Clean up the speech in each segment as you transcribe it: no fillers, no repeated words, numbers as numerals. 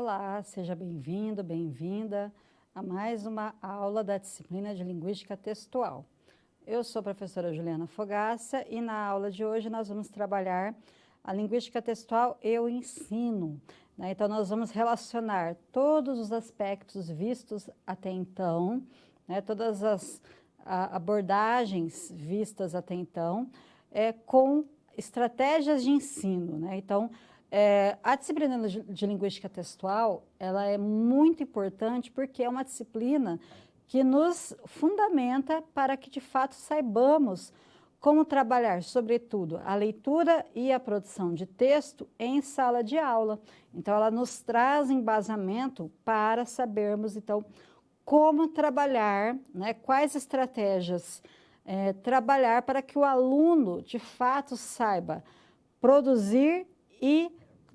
Olá, seja bem-vindo, bem-vinda a mais uma aula da disciplina de Linguística Textual. Eu sou a professora Juliana Fogaça e na aula de hoje nós vamos trabalhar a Linguística Textual e o ensino, né? Então, nós vamos relacionar todos os aspectos vistos até então, né? Todas as abordagens vistas até então, com estratégias de ensino, né? Então, a disciplina de Linguística Textual, ela é muito importante porque é uma disciplina que nos fundamenta para que, de fato, saibamos como trabalhar, sobretudo, a leitura e a produção de texto em sala de aula. Então, ela nos traz embasamento para sabermos, então, como trabalhar, né, quais estratégias trabalhar para que o aluno, de fato, saiba produzir e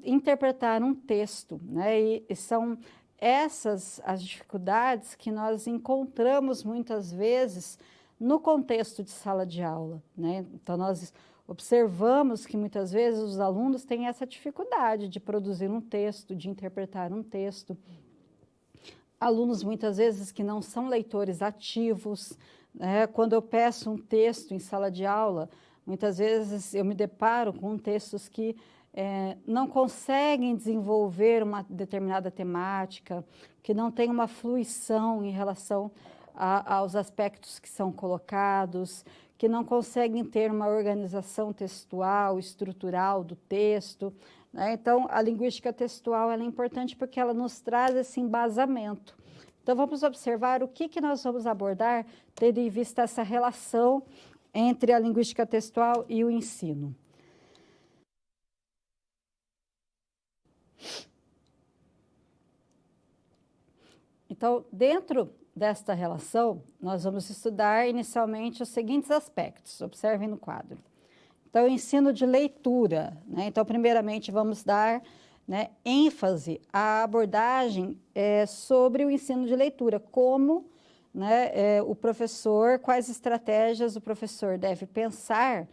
interpretar um texto, né? E são essas as dificuldades que nós encontramos muitas vezes no contexto de sala de aula, né? Então, nós observamos que muitas vezes os alunos têm essa dificuldade de produzir um texto, de interpretar um texto. Alunos, muitas vezes, que não são leitores ativos, né? Quando eu peço um texto em sala de aula, muitas vezes eu me deparo com textos que não conseguem desenvolver uma determinada temática, que não tem uma fluição em relação aos aspectos que são colocados, que não conseguem ter uma organização textual, estrutural do texto, né? Então, a linguística textual ela é importante porque ela nos traz esse embasamento. Então, vamos observar o que nós vamos abordar, tendo em vista essa relação entre a linguística textual e o ensino. Então, dentro desta relação, nós vamos estudar inicialmente os seguintes aspectos. Observem no quadro. Então, o ensino de leitura, né? Então, primeiramente, vamos dar, né, ênfase à abordagem sobre o ensino de leitura, como, né, o professor, quais estratégias o professor deve pensar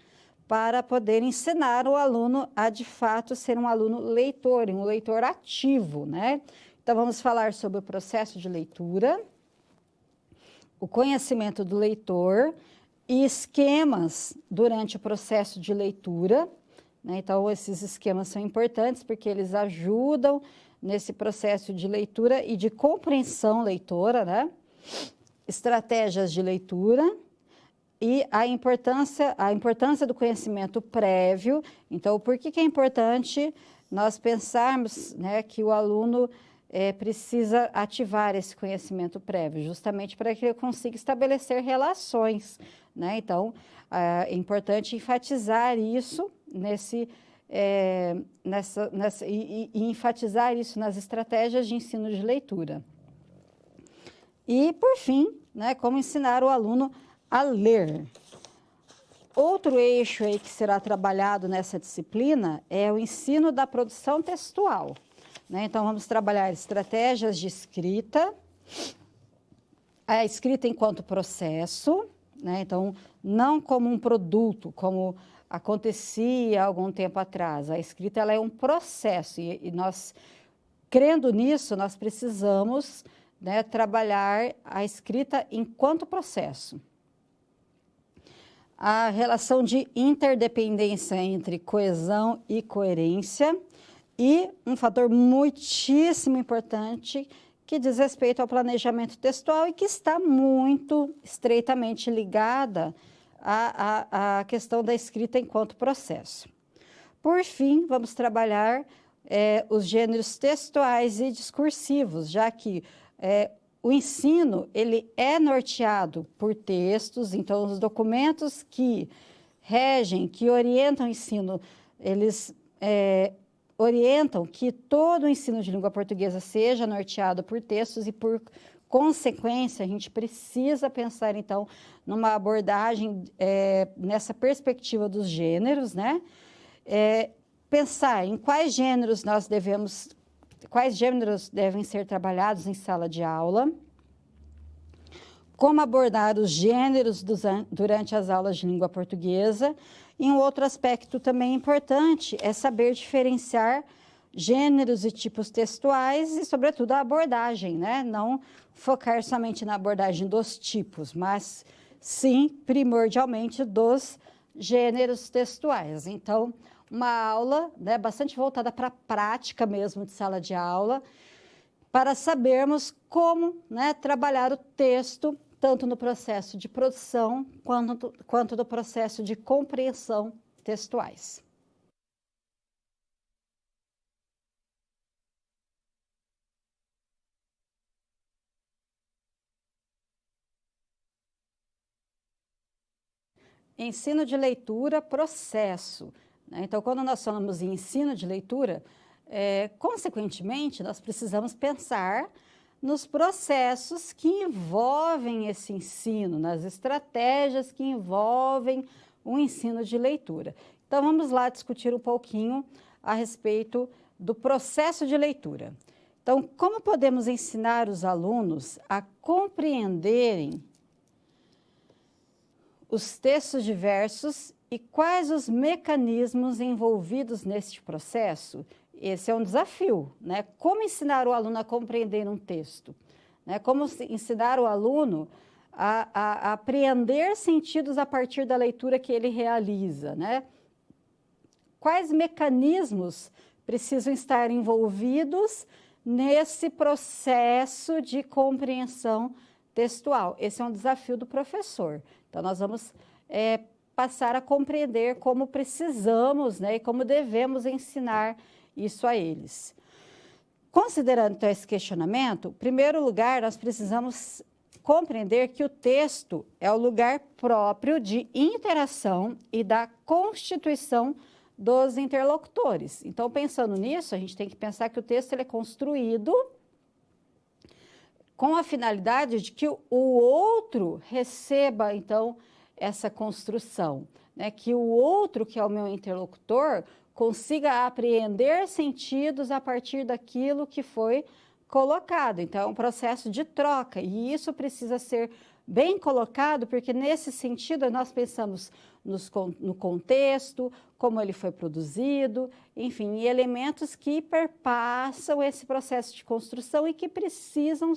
para poder ensinar o aluno a, de fato, ser um aluno leitor, um leitor ativo, né? Então, vamos falar sobre o processo de leitura, o conhecimento do leitor e esquemas durante o processo de leitura, né? Então, esses esquemas são importantes porque eles ajudam nesse processo de leitura e de compreensão leitora, né? Estratégias de leitura e a importância do conhecimento prévio. Então, por que é importante nós pensarmos, né, que o aluno precisa ativar esse conhecimento prévio, justamente para que ele consiga estabelecer relações, né? Então, é importante enfatizar isso e enfatizar isso nas estratégias de ensino de leitura. E, por fim, né, como ensinar o aluno a ler. Outro eixo aí que será trabalhado nessa disciplina é o ensino da produção textual, né? Então, vamos trabalhar estratégias de escrita, a escrita enquanto processo, né? Então, não como um produto, como acontecia há algum tempo atrás. A escrita ela é um processo e nós, crendo nisso, nós precisamos, né, trabalhar a escrita enquanto processo. A relação de interdependência entre coesão e coerência e um fator muitíssimo importante que diz respeito ao planejamento textual e que está muito estreitamente ligada à questão da escrita enquanto processo. Por fim, vamos trabalhar os gêneros textuais e discursivos, já que o ensino ele é norteado por textos, então os documentos que regem, que orientam o ensino, eles orientam que todo o ensino de língua portuguesa seja norteado por textos e, por consequência, a gente precisa pensar, então, numa abordagem nessa perspectiva dos gêneros, né? Pensar em quais gêneros devem ser trabalhados em sala de aula, como abordar os gêneros durante as aulas de língua portuguesa. E um outro aspecto também importante é saber diferenciar gêneros e tipos textuais e, sobretudo, a abordagem, né? Não focar somente na abordagem dos tipos, mas sim, primordialmente, dos gêneros textuais. Então, uma aula, né, bastante voltada para a prática mesmo de sala de aula, para sabermos como, né, trabalhar o texto, tanto no processo de produção quanto no processo de compreensão textuais. Ensino de leitura, processo. Né? Então, quando nós falamos em ensino de leitura, consequentemente, nós precisamos pensar nos processos que envolvem esse ensino, nas estratégias que envolvem o ensino de leitura. Então, vamos lá discutir um pouquinho a respeito do processo de leitura. Então, como podemos ensinar os alunos a compreenderem os textos diversos e quais os mecanismos envolvidos neste processo? Esse é um desafio, né? Como ensinar o aluno a compreender um texto? Né? Como ensinar o aluno a apreender sentidos a partir da leitura que ele realiza, né? Quais mecanismos precisam estar envolvidos nesse processo de compreensão textual? Esse é um desafio do professor. Então, nós vamos passar a compreender como precisamos, né, e como devemos ensinar isso a eles. Considerando, então, esse questionamento, em primeiro lugar, nós precisamos compreender que o texto é o lugar próprio de interação e da constituição dos interlocutores. Então, pensando nisso, a gente tem que pensar que o texto ele é construído com a finalidade de que o outro receba, então, essa construção, né? Que o outro, que é o meu interlocutor, consiga apreender sentidos a partir daquilo que foi colocado. Então, é um processo de troca, e isso precisa ser bem colocado, porque nesse sentido nós pensamos no contexto, como ele foi produzido, enfim, em elementos que perpassam esse processo de construção e que precisam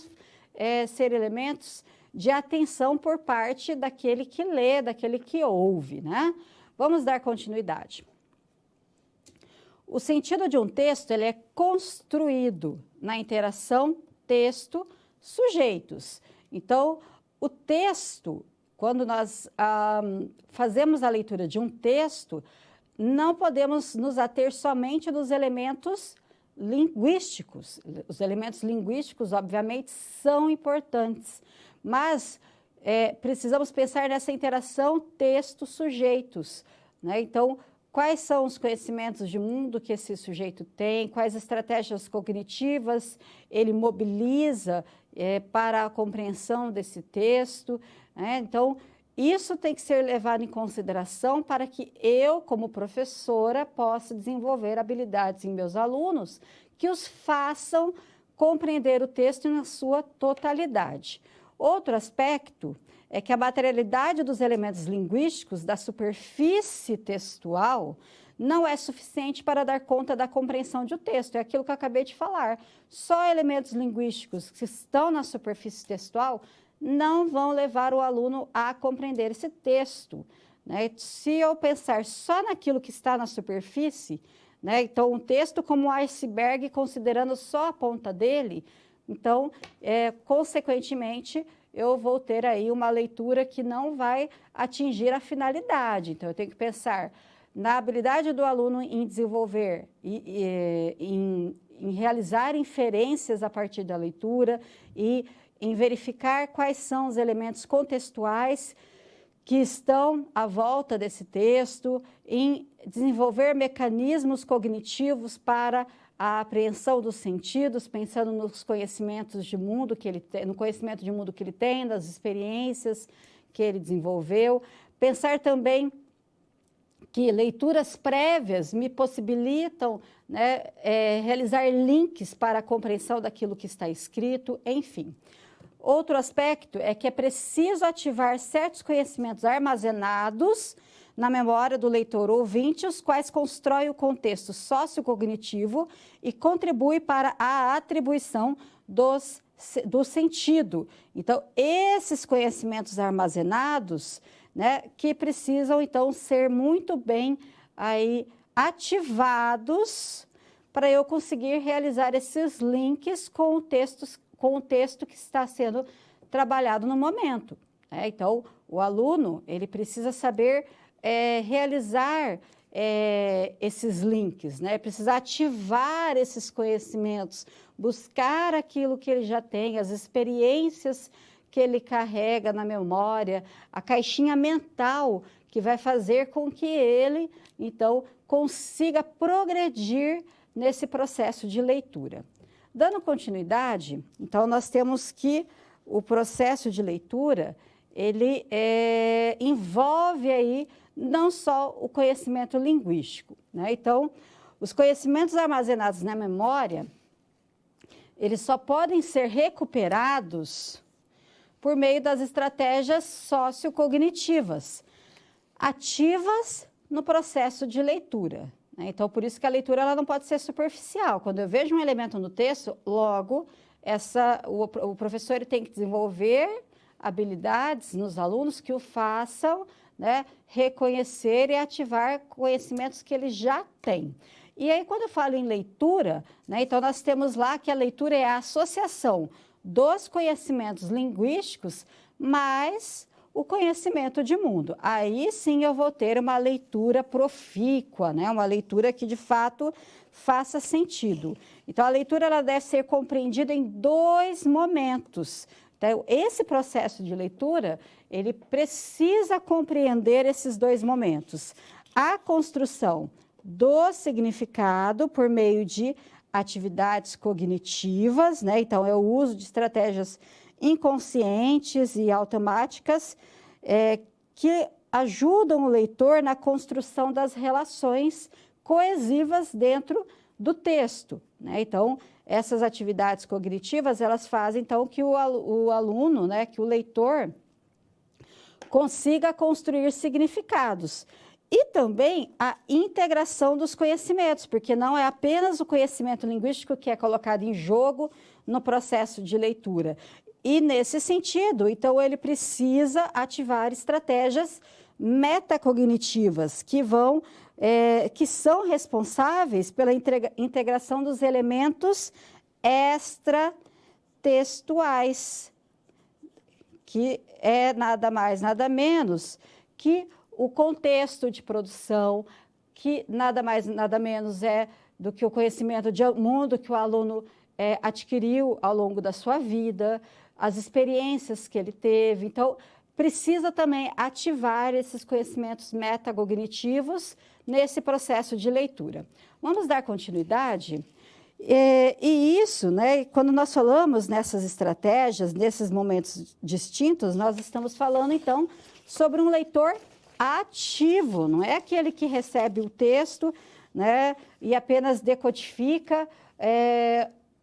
ser elementos de atenção por parte daquele que lê, daquele que ouve, né? Vamos dar continuidade. O sentido de um texto ele é construído na interação texto-sujeitos. Então, o texto, quando nós fazemos a leitura de um texto, não podemos nos ater somente nos elementos linguísticos. Os elementos linguísticos, obviamente, são importantes, mas precisamos pensar nessa interação texto-sujeitos, né? Então, quais são os conhecimentos de mundo que esse sujeito tem, quais estratégias cognitivas ele mobiliza para a compreensão desse texto, né? Então, isso tem que ser levado em consideração para que eu, como professora, possa desenvolver habilidades em meus alunos que os façam compreender o texto na sua totalidade. Outro aspecto é que a materialidade dos elementos linguísticos da superfície textual não é suficiente para dar conta da compreensão de um texto. É aquilo que eu acabei de falar. Só elementos linguísticos que estão na superfície textual não vão levar o aluno a compreender esse texto, né? Se eu pensar só naquilo que está na superfície, né? Então, um texto como um iceberg, considerando só a ponta dele, então, consequentemente, eu vou ter aí uma leitura que não vai atingir a finalidade. Então, eu tenho que pensar na habilidade do aluno em desenvolver, em realizar inferências a partir da leitura e em verificar quais são os elementos contextuais que estão à volta desse texto, em desenvolver mecanismos cognitivos para a apreensão dos sentidos, pensando nos conhecimentos de mundo que ele tem, no conhecimento de mundo que ele tem, das experiências que ele desenvolveu. Pensar também que leituras prévias me possibilitam, né, realizar links para a compreensão daquilo que está escrito, enfim. Outro aspecto é que é preciso ativar certos conhecimentos armazenados na memória do leitor ou ouvinte, os quais constroem o contexto sociocognitivo e contribuem para a atribuição do sentido. Então, esses conhecimentos armazenados, né, que precisam, então, ser muito bem aí ativados para eu conseguir realizar esses links com o texto que está sendo trabalhado no momento. Né? Então, o aluno, ele precisa saber realizar esses links, né? Precisa ativar esses conhecimentos, buscar aquilo que ele já tem, as experiências que ele carrega na memória, a caixinha mental que vai fazer com que ele, então, consiga progredir nesse processo de leitura. Dando continuidade, então, nós temos que o processo de leitura, ele envolve aí não só o conhecimento linguístico, né? Então, os conhecimentos armazenados na memória, eles só podem ser recuperados por meio das estratégias sociocognitivas, ativas no processo de leitura. Né? Então, por isso que a leitura ela não pode ser superficial. Quando eu vejo um elemento no texto, logo, o professor ele tem que desenvolver habilidades nos alunos que o façam, né, reconhecer e ativar conhecimentos que ele já tem. E aí, quando eu falo em leitura, né, então nós temos lá que a leitura é a associação dos conhecimentos linguísticos mais o conhecimento de mundo. Aí sim eu vou ter uma leitura profícua, né, uma leitura que de fato faça sentido. Então, a leitura ela deve ser compreendida em dois momentos. Então, esse processo de leitura, ele precisa compreender esses dois momentos. A construção do significado por meio de atividades cognitivas, né? Então, é o uso de estratégias inconscientes e automáticas que ajudam o leitor na construção das relações coesivas dentro do texto, né? Então, essas atividades cognitivas, elas fazem, então, que o aluno, né, que o leitor consiga construir significados. E também a integração dos conhecimentos, porque não é apenas o conhecimento linguístico que é colocado em jogo no processo de leitura. E, nesse sentido, então, ele precisa ativar estratégias metacognitivas que são responsáveis pela integração dos elementos extratextuais, que é nada mais, nada menos que o contexto de produção, que nada mais, nada menos é do que o conhecimento de mundo que o aluno adquiriu ao longo da sua vida, as experiências que ele teve. Então, precisa também ativar esses conhecimentos metacognitivos nesse processo de leitura. Vamos dar continuidade? E isso, né, quando nós falamos nessas estratégias, nesses momentos distintos, nós estamos falando, então, sobre um leitor ativo, não é aquele que recebe o texto, né, e apenas decodifica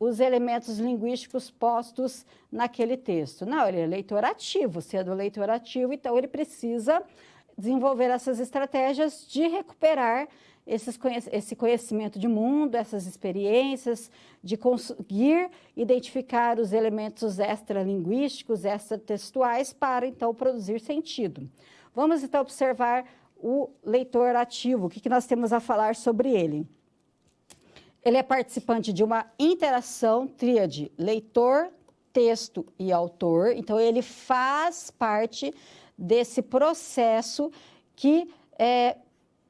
os elementos linguísticos postos naquele texto. Não, ele é leitor ativo. Sendo leitor ativo, então ele precisa desenvolver essas estratégias de recuperar esse conhecimento de mundo, essas experiências, de conseguir identificar os elementos extralinguísticos, extratextuais, para, então, produzir sentido. Vamos, então, observar o leitor ativo. O que nós temos a falar sobre ele? Ele é participante de uma interação tríade leitor, texto e autor. Então, ele faz parte desse processo que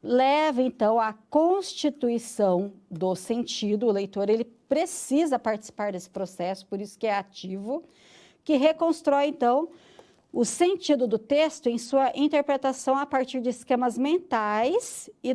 leva, então, à constituição do sentido. O leitor, ele precisa participar desse processo, por isso que é ativo, que reconstrói, então, o sentido do texto em sua interpretação a partir de esquemas mentais e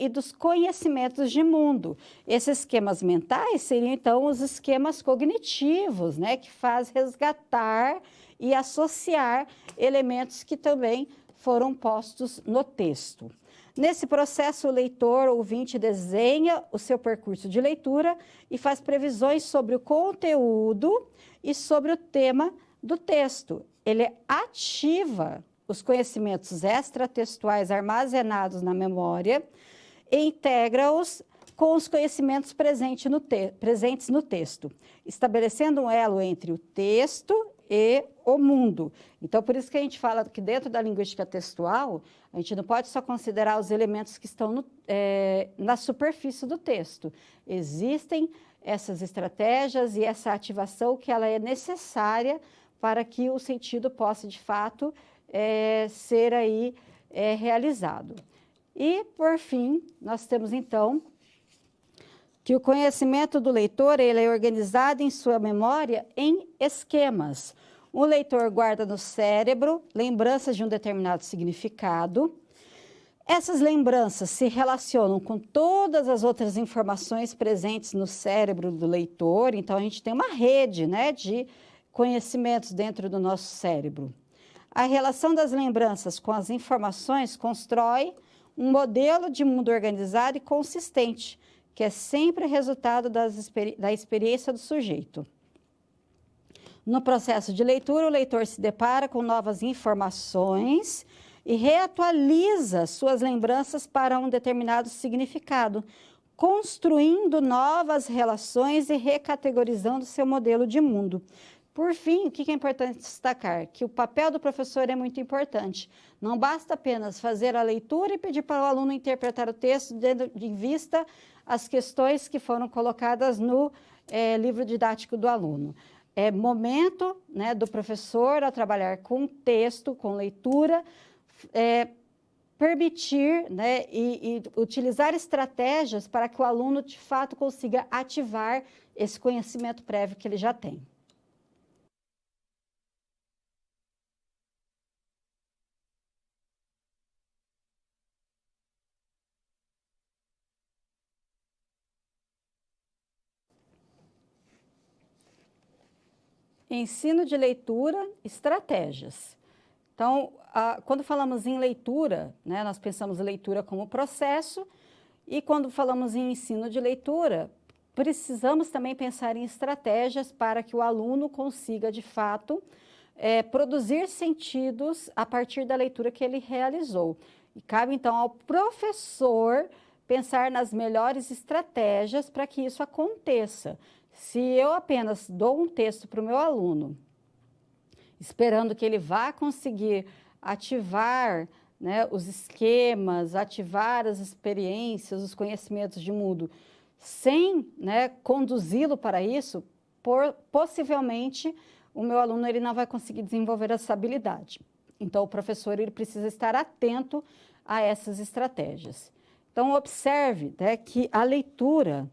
dos conhecimentos de mundo. Esses esquemas mentais seriam, então, os esquemas cognitivos, né, que faz resgatar e associar elementos que também foram postos no texto. Nesse processo, o leitor, ouvinte, desenha o seu percurso de leitura e faz previsões sobre o conteúdo e sobre o tema do texto. Ele ativa os conhecimentos extratextuais armazenados na memória e integra-os com os conhecimentos presentes no texto, estabelecendo um elo entre o texto e o mundo. Então, por isso que a gente fala que dentro da linguística textual, a gente não pode só considerar os elementos que estão na superfície do texto. Existem essas estratégias e essa ativação que ela é necessária para que o sentido possa, de fato, ser aí realizado. E, por fim, nós temos, então, que o conhecimento do leitor ele é organizado em sua memória em esquemas. O leitor guarda no cérebro lembranças de um determinado significado. Essas lembranças se relacionam com todas as outras informações presentes no cérebro do leitor. Então, a gente tem uma rede, né, de conhecimentos dentro do nosso cérebro. A relação das lembranças com as informações constrói um modelo de mundo organizado e consistente, que é sempre resultado da experiência do sujeito. No processo de leitura, o leitor se depara com novas informações e reatualiza suas lembranças para um determinado significado, construindo novas relações e recategorizando seu modelo de mundo. Por fim, o que é importante destacar? Que o papel do professor é muito importante. Não basta apenas fazer a leitura e pedir para o aluno interpretar o texto tendo em vista as questões que foram colocadas no livro didático do aluno. É momento, né, do professor a trabalhar com texto, com leitura, permitir, né, e utilizar estratégias para que o aluno, de fato, consiga ativar esse conhecimento prévio que ele já tem. Ensino de leitura, estratégias. Então, quando falamos em leitura, né, nós pensamos em leitura como processo, e quando falamos em ensino de leitura, precisamos também pensar em estratégias para que o aluno consiga, de fato, produzir sentidos a partir da leitura que ele realizou. E cabe, então, ao professor pensar nas melhores estratégias para que isso aconteça. Se eu apenas dou um texto para o meu aluno, esperando que ele vá conseguir ativar, né, os esquemas, ativar as experiências, os conhecimentos de mundo, sem, né, conduzi-lo para isso, possivelmente o meu aluno ele não vai conseguir desenvolver essa habilidade. Então, o professor ele precisa estar atento a essas estratégias. Então, observe, né, que a leitura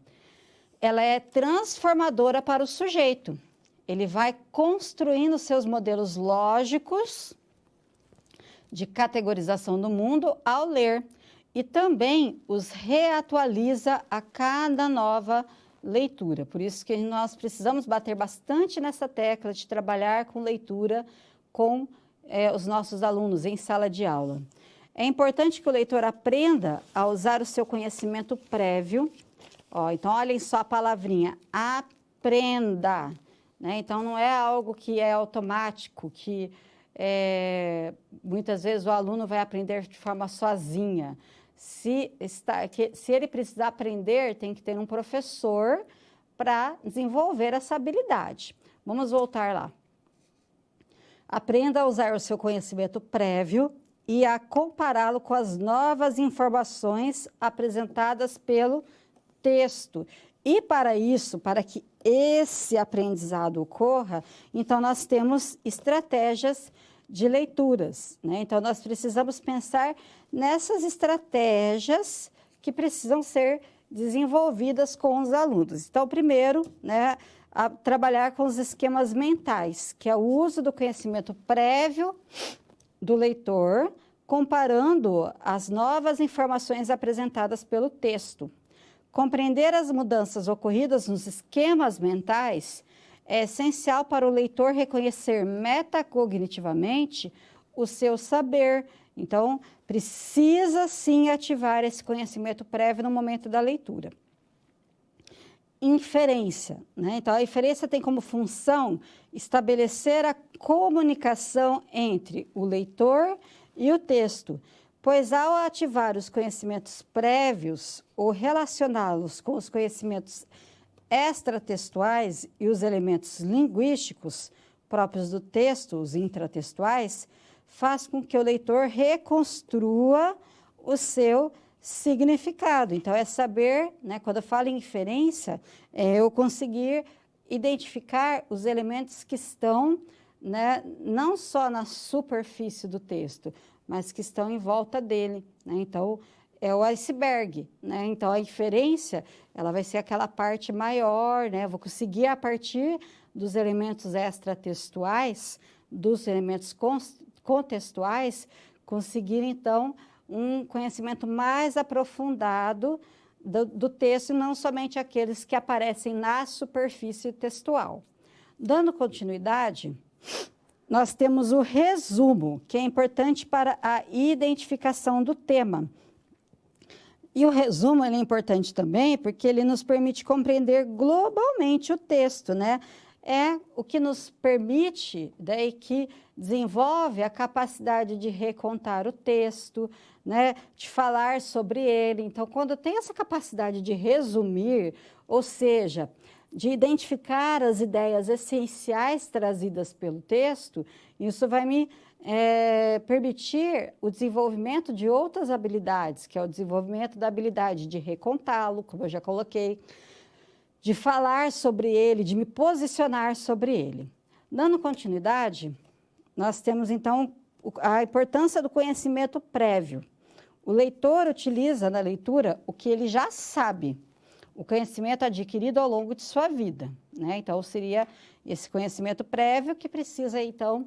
ela é transformadora para o sujeito. Ele vai construindo seus modelos lógicos de categorização do mundo ao ler e também os reatualiza a cada nova leitura. Por isso que nós precisamos bater bastante nessa tecla de trabalhar com leitura com os nossos alunos em sala de aula. É importante que o leitor aprenda a usar o seu conhecimento prévio. Então, olhem só a palavrinha, aprenda. Né? Então, não é algo que é automático, que muitas vezes o aluno vai aprender de forma sozinha. Se ele precisar aprender, tem que ter um professor para desenvolver essa habilidade. Vamos voltar lá. Aprenda a usar o seu conhecimento prévio e a compará-lo com as novas informações apresentadas pelo texto. E para isso, para que esse aprendizado ocorra, então nós temos estratégias de leituras, né? Então nós precisamos pensar nessas estratégias que precisam ser desenvolvidas com os alunos. Então, primeiro, né, trabalhar com os esquemas mentais, que é o uso do conhecimento prévio do leitor, comparando as novas informações apresentadas pelo texto. Compreender as mudanças ocorridas nos esquemas mentais é essencial para o leitor reconhecer metacognitivamente o seu saber. Então, precisa sim ativar esse conhecimento prévio no momento da leitura. inferência, né? Então, a inferência tem como função estabelecer a comunicação entre o leitor e o texto, pois ao ativar os conhecimentos prévios ou relacioná-los com os conhecimentos extratextuais e os elementos linguísticos próprios do texto, os intratextuais, faz com que o leitor reconstrua o seu significado. Então, é saber, né, quando eu falo em inferência, eu conseguir identificar os elementos que estão, né, não só na superfície do texto, mas que estão em volta dele, né? Então, é o iceberg, né? Então, a inferência, ela vai ser aquela parte maior, né? Eu vou conseguir, a partir dos elementos extratextuais, dos elementos contextuais, conseguir, então, um conhecimento mais aprofundado do texto, e não somente aqueles que aparecem na superfície textual. Dando continuidade, nós temos o resumo, que é importante para a identificação do tema. E o resumo ele é importante também porque ele nos permite compreender globalmente o texto, né? É o que nos permite, daí que desenvolve a capacidade de recontar o texto, né? De falar sobre ele. Então, quando eu tenho essa capacidade de resumir, ou seja, de identificar as ideias essenciais trazidas pelo texto, isso vai me permitir o desenvolvimento de outras habilidades, que é o desenvolvimento da habilidade de recontá-lo, como eu já coloquei, de falar sobre ele, de me posicionar sobre ele. Dando continuidade, nós temos, então, a importância do conhecimento prévio. O leitor utiliza na leitura o que ele já sabe, o conhecimento adquirido ao longo de sua vida, né? Então, seria esse conhecimento prévio que precisa, então,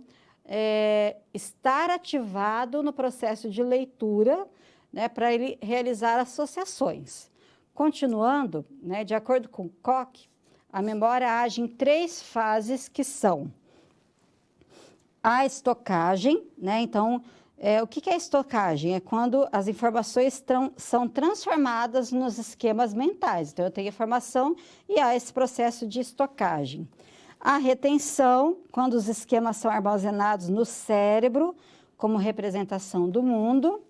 estar ativado no processo de leitura, né, para ele realizar associações. Continuando, né, de acordo com Koch, a memória age em 3 fases que são a estocagem, né? Então, o que é estocagem? É quando as informações são transformadas nos esquemas mentais. Então, eu tenho informação e há esse processo de estocagem. A retenção, quando os esquemas são armazenados no cérebro, como representação do mundo.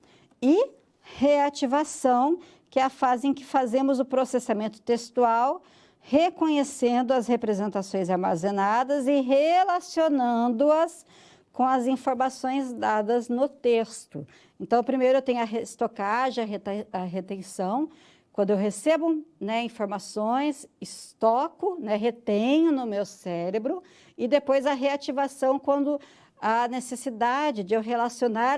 E reativação, que é a fase em que fazemos o processamento textual, reconhecendo as representações armazenadas e relacionando-as com as informações dadas no texto. Então, primeiro eu tenho a estocagem, a retenção. Quando eu recebo, né, informações, estoco, né, retenho no meu cérebro, e depois a reativação, quando há necessidade de eu relacionar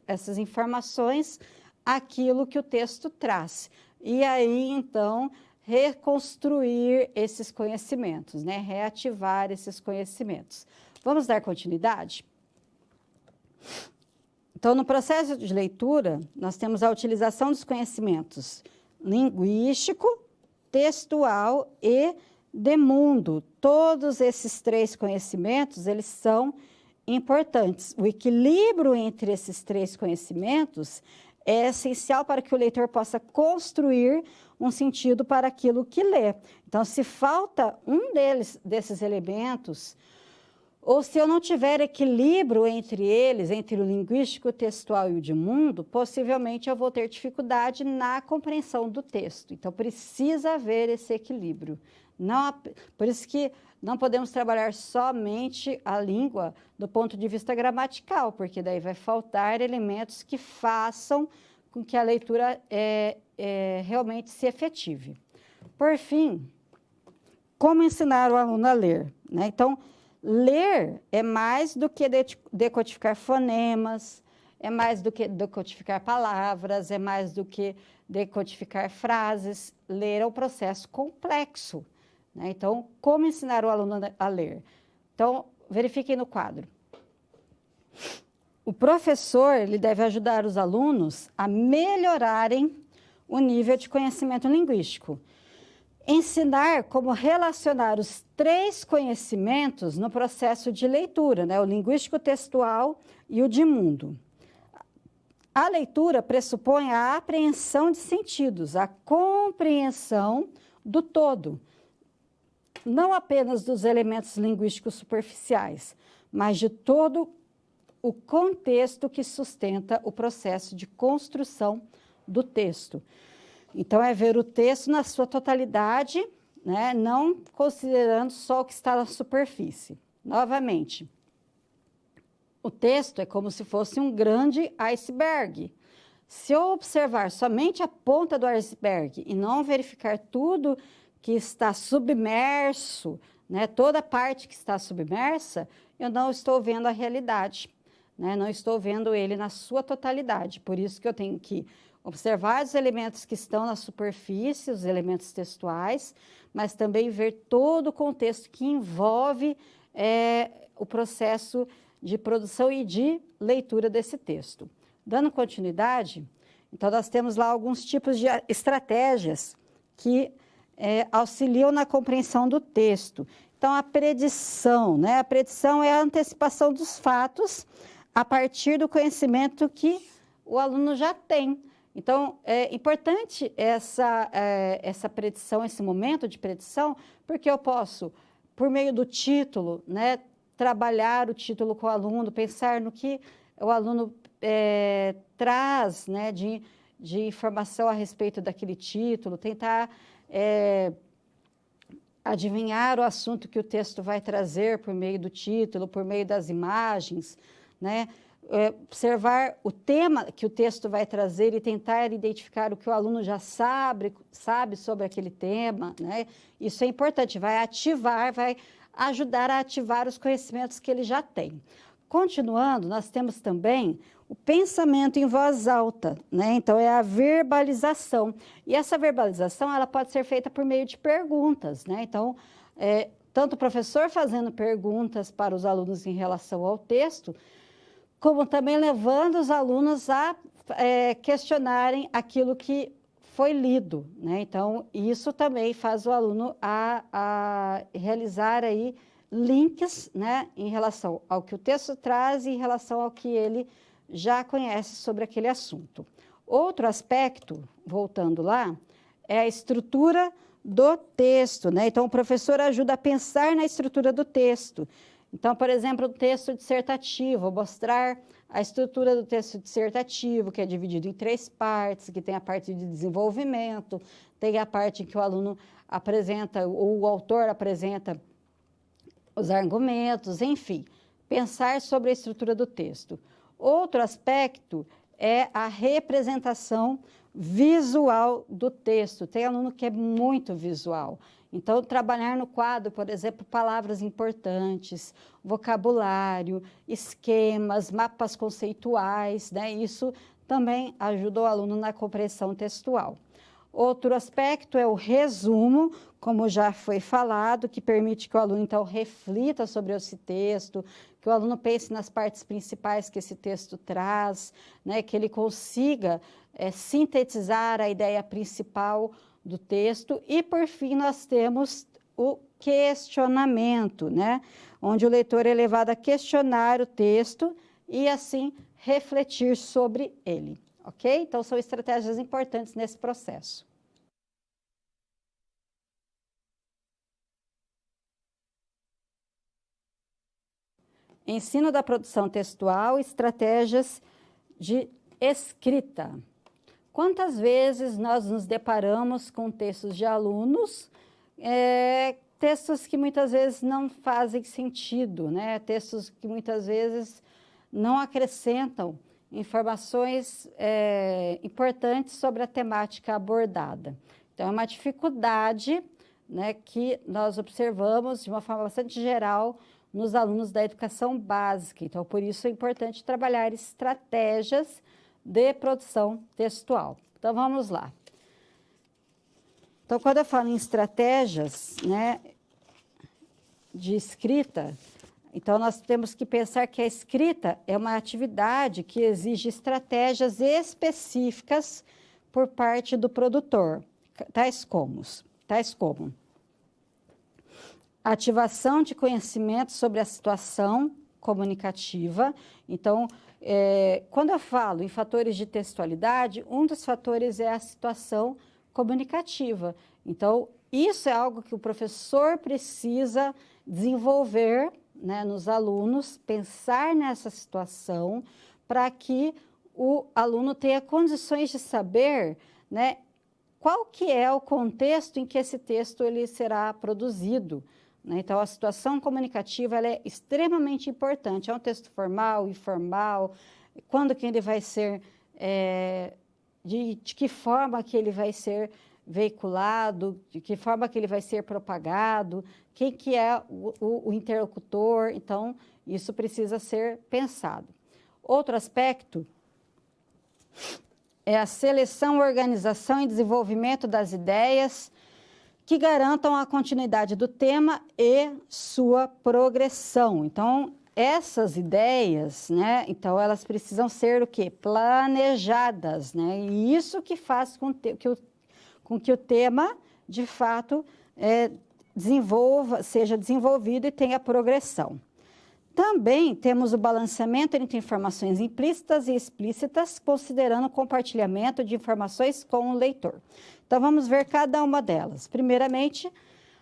essas informações àquilo que o texto traz. E aí, então, reconstruir esses conhecimentos, né, reativar esses conhecimentos. Vamos dar continuidade? Então, no processo de leitura, nós temos a utilização dos conhecimentos linguístico, textual e de mundo. Todos esses 3 conhecimentos, eles são importantes. O equilíbrio entre esses 3 conhecimentos é essencial para que o leitor possa construir um sentido para aquilo que lê. Então, se falta um desses elementos, ou se eu não tiver equilíbrio entre eles, entre o linguístico, o textual e o de mundo, possivelmente eu vou ter dificuldade na compreensão do texto. Então, precisa haver esse equilíbrio. Por isso que não podemos trabalhar somente a língua do ponto de vista gramatical, porque daí vai faltar elementos que façam com que a leitura realmente se efetive. Por fim, como ensinar o aluno a ler, né? Então, ler é mais do que decodificar fonemas, é mais do que decodificar palavras, é mais do que decodificar frases. Ler é um processo complexo, né? Então, como ensinar o aluno a ler? Então, verifiquem no quadro. O professor ele deve ajudar os alunos a melhorarem o nível de conhecimento linguístico. Ensinar como relacionar os 3 conhecimentos no processo de leitura, né? O linguístico, textual e o de mundo. A leitura pressupõe a apreensão de sentidos, a compreensão do todo, não apenas dos elementos linguísticos superficiais, mas de todo o contexto que sustenta o processo de construção do texto. Então, é ver o texto na sua totalidade, né, não considerando só o que está na superfície. Novamente, o texto é como se fosse um grande iceberg. Se eu observar somente a ponta do iceberg e não verificar tudo que está submerso, né, toda a parte que está submersa, eu não estou vendo a realidade, né, não estou vendo ele na sua totalidade. Por isso que eu tenho que observar os elementos que estão na superfície, os elementos textuais, mas também ver todo o contexto que envolve o processo de produção e de leitura desse texto. Dando continuidade, então nós temos lá alguns tipos de estratégias que auxiliam na compreensão do texto. Então, a predição, né? A predição é a antecipação dos fatos a partir do conhecimento que o aluno já tem. Então, é importante essa predição, esse momento de predição, porque eu posso, por meio do título, né, trabalhar o título com o aluno, pensar no que o aluno traz, né, de informação a respeito daquele título, tentar adivinhar o assunto que o texto vai trazer por meio do título, por meio das imagens, né? Observar o tema que o texto vai trazer e tentar identificar o que o aluno já sabe sobre aquele tema, né? Isso é importante, vai ajudar a ativar os conhecimentos que ele já tem. Continuando, nós temos também o pensamento em voz alta, né? Então, é a verbalização. E essa verbalização, ela pode ser feita por meio de perguntas, né? Então, tanto o professor fazendo perguntas para os alunos em relação ao texto, como também levando os alunos a questionarem aquilo que foi lido, né? Então, isso também faz o aluno a realizar aí links, né, em relação ao que o texto traz e em relação ao que ele já conhece sobre aquele assunto. Outro aspecto, voltando lá, é a estrutura do texto, né? Então, o professor ajuda a pensar na estrutura do texto. Então, por exemplo, o texto dissertativo, vou mostrar a estrutura do texto dissertativo, que é dividido em 3 partes, que tem a parte de desenvolvimento, tem a parte em que o aluno apresenta, ou o autor apresenta os argumentos, enfim, pensar sobre a estrutura do texto. Outro aspecto é a representação visual do texto. Tem aluno que é muito visual. Então, trabalhar no quadro, por exemplo, palavras importantes, vocabulário, esquemas, mapas conceituais, né? Isso também ajuda o aluno na compreensão textual. Outro aspecto é o resumo, como já foi falado, que permite que o aluno, então, reflita sobre esse texto, que o aluno pense nas partes principais que esse texto traz, né, que ele consiga sintetizar a ideia principal do texto. E, por fim, nós temos o questionamento, né, onde o leitor é levado a questionar o texto e, assim, refletir sobre ele. Ok? Então, são estratégias importantes nesse processo. Ensino da produção textual, estratégias de escrita. Quantas vezes nós nos deparamos com textos de alunos, textos que muitas vezes não fazem sentido, né? Textos que muitas vezes não acrescentam informações importantes sobre a temática abordada. Então, é uma dificuldade, né, que nós observamos de uma forma bastante geral nos alunos da educação básica. Então, por isso é importante trabalhar estratégias de produção textual. Então, vamos lá. Então, quando eu falo em estratégias, né, de escrita, então, nós temos que pensar que a escrita é uma atividade que exige estratégias específicas por parte do produtor, tais como ativação de conhecimento sobre a situação comunicativa. Então, quando eu falo em fatores de textualidade, um dos fatores é a situação comunicativa. Então, isso é algo que o professor precisa desenvolver, né, nos alunos, pensar nessa situação para que o aluno tenha condições de saber, né, qual que é o contexto em que esse texto ele será produzido, né? Então, a situação comunicativa ela é extremamente importante. É um texto formal, informal, quando que ele vai ser, de que forma que ele vai ser veiculado, de que forma que ele vai ser propagado, quem que é o interlocutor. Então, isso precisa ser pensado. Outro aspecto é a seleção, organização e desenvolvimento das ideias que garantam a continuidade do tema e sua progressão. Então, essas ideias, né, então elas precisam ser o quê? Planejadas, né? E isso que faz com que o tema, de fato, seja desenvolvido e tenha progressão. Também temos o balanceamento entre informações implícitas e explícitas, considerando o compartilhamento de informações com o leitor. Então, vamos ver cada uma delas. Primeiramente,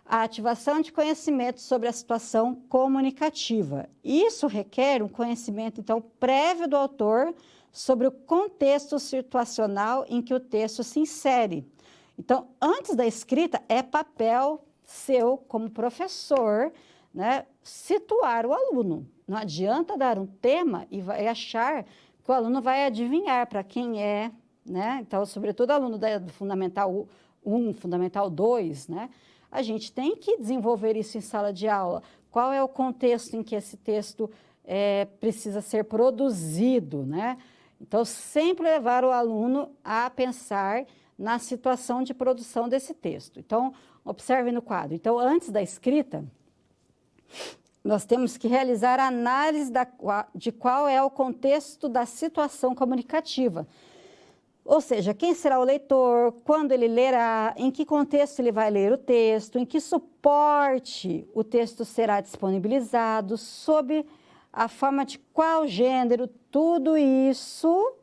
a ativação de conhecimento sobre a situação comunicativa. Isso requer um conhecimento, então, prévio do autor sobre o contexto situacional em que o texto se insere. Então, antes da escrita, é papel seu, como professor, né, situar o aluno. Não adianta dar um tema e vai achar que o aluno vai adivinhar para quem é, né? Então, sobretudo aluno do Fundamental 1, Fundamental 2, né? A gente tem que desenvolver isso em sala de aula. Qual é o contexto em que esse texto precisa ser produzido, né? Então, sempre levar o aluno a pensar na situação de produção desse texto. Então, observe no quadro. Então, antes da escrita, nós temos que realizar a análise de qual é o contexto da situação comunicativa. Ou seja, quem será o leitor, quando ele lerá, em que contexto ele vai ler o texto, em que suporte o texto será disponibilizado, sob a forma de qual gênero, tudo isso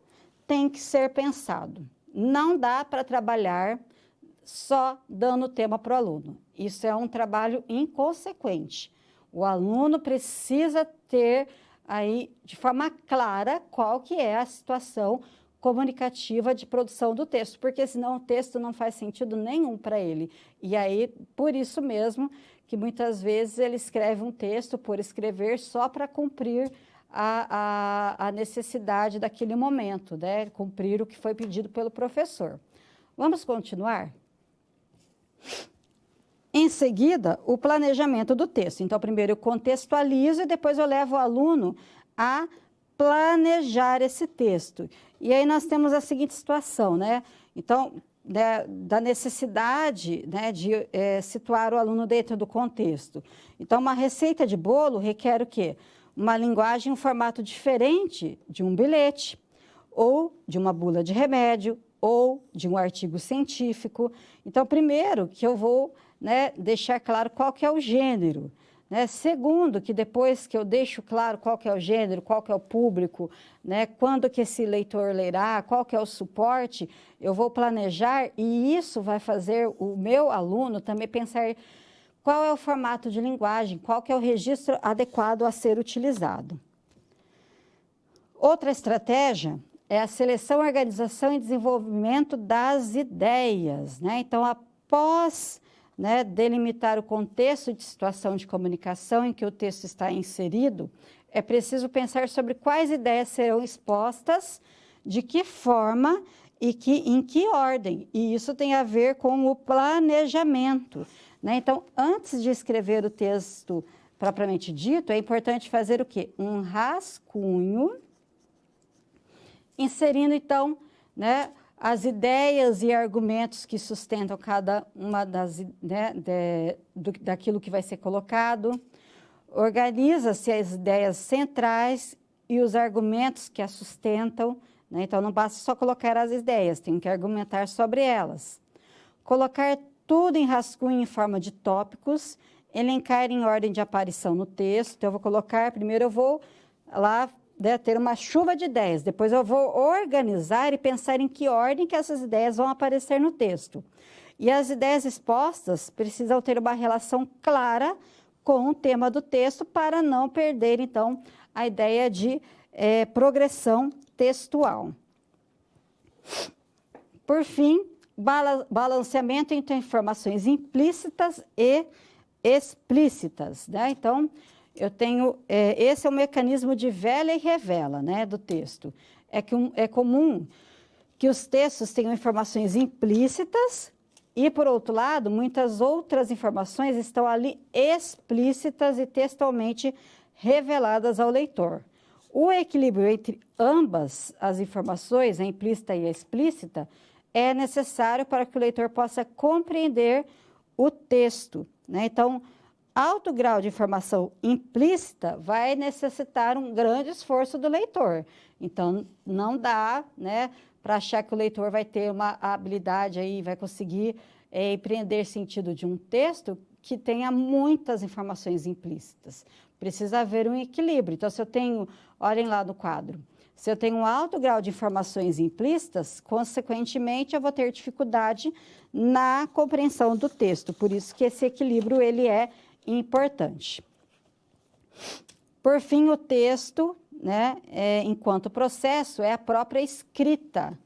tem que ser pensado. Não dá para trabalhar só dando o tema para o aluno. Isso é um trabalho inconsequente. O aluno precisa ter aí de forma clara qual que é a situação comunicativa de produção do texto, porque senão o texto não faz sentido nenhum para ele. E aí, por isso mesmo, que muitas vezes ele escreve um texto por escrever só para cumprir a necessidade daquele momento, né? Cumprir o que foi pedido pelo professor. Vamos continuar? Em seguida, o planejamento do texto. Então, primeiro eu contextualizo e depois eu levo o aluno a planejar esse texto. E aí nós temos a seguinte situação, né? Então, da necessidade, né, de situar o aluno dentro do contexto. Então, uma receita de bolo requer o quê? Uma linguagem, um formato diferente de um bilhete, ou de uma bula de remédio, ou de um artigo científico. Então, primeiro que eu vou, né, deixar claro qual que é o gênero. Né? Segundo, que depois que eu deixo claro qual que é o gênero, qual que é o público, né, quando que esse leitor lerá, qual que é o suporte, eu vou planejar e isso vai fazer o meu aluno também pensar qual é o formato de linguagem, qual que é o registro adequado a ser utilizado. Outra estratégia é a seleção, organização e desenvolvimento das ideias. Né? Então, após, né, delimitar o contexto de situação de comunicação em que o texto está inserido, é preciso pensar sobre quais ideias serão expostas, de que forma e em que ordem. E isso tem a ver com o planejamento. Né? Então, antes de escrever o texto propriamente dito, é importante fazer o quê? Um rascunho, inserindo, então, né, as ideias e argumentos que sustentam cada uma daquilo que vai ser colocado. Organiza-se as ideias centrais e os argumentos que as sustentam. Né? Então, não basta só colocar as ideias, tem que argumentar sobre elas. Colocar tudo em rascunho em forma de tópicos, elencar em ordem de aparição no texto. Então, eu vou colocar, primeiro eu vou lá, né, ter uma chuva de ideias, depois eu vou organizar e pensar em que ordem que essas ideias vão aparecer no texto. E as ideias expostas precisam ter uma relação clara com o tema do texto para não perder, então, a ideia de progressão textual. Por fim, balanceamento entre informações implícitas e explícitas, né? Então, eu tenho, esse é o mecanismo de vela e revela, né, do texto. É comum que os textos tenham informações implícitas e, por outro lado, muitas outras informações estão ali explícitas e textualmente reveladas ao leitor. O equilíbrio entre ambas as informações, a implícita e a explícita, é necessário para que o leitor possa compreender o texto, né? Então, alto grau de informação implícita vai necessitar um grande esforço do leitor. Então, não dá, né, para achar que o leitor vai ter uma habilidade aí, vai conseguir empreender sentido de um texto que tenha muitas informações implícitas. Precisa haver um equilíbrio. Então, se eu tenho, olhem lá no quadro, se eu tenho um alto grau de informações implícitas, consequentemente, eu vou ter dificuldade na compreensão do texto. Por isso que esse equilíbrio, ele é importante. Por fim, o texto, né, enquanto processo, é a própria escrita,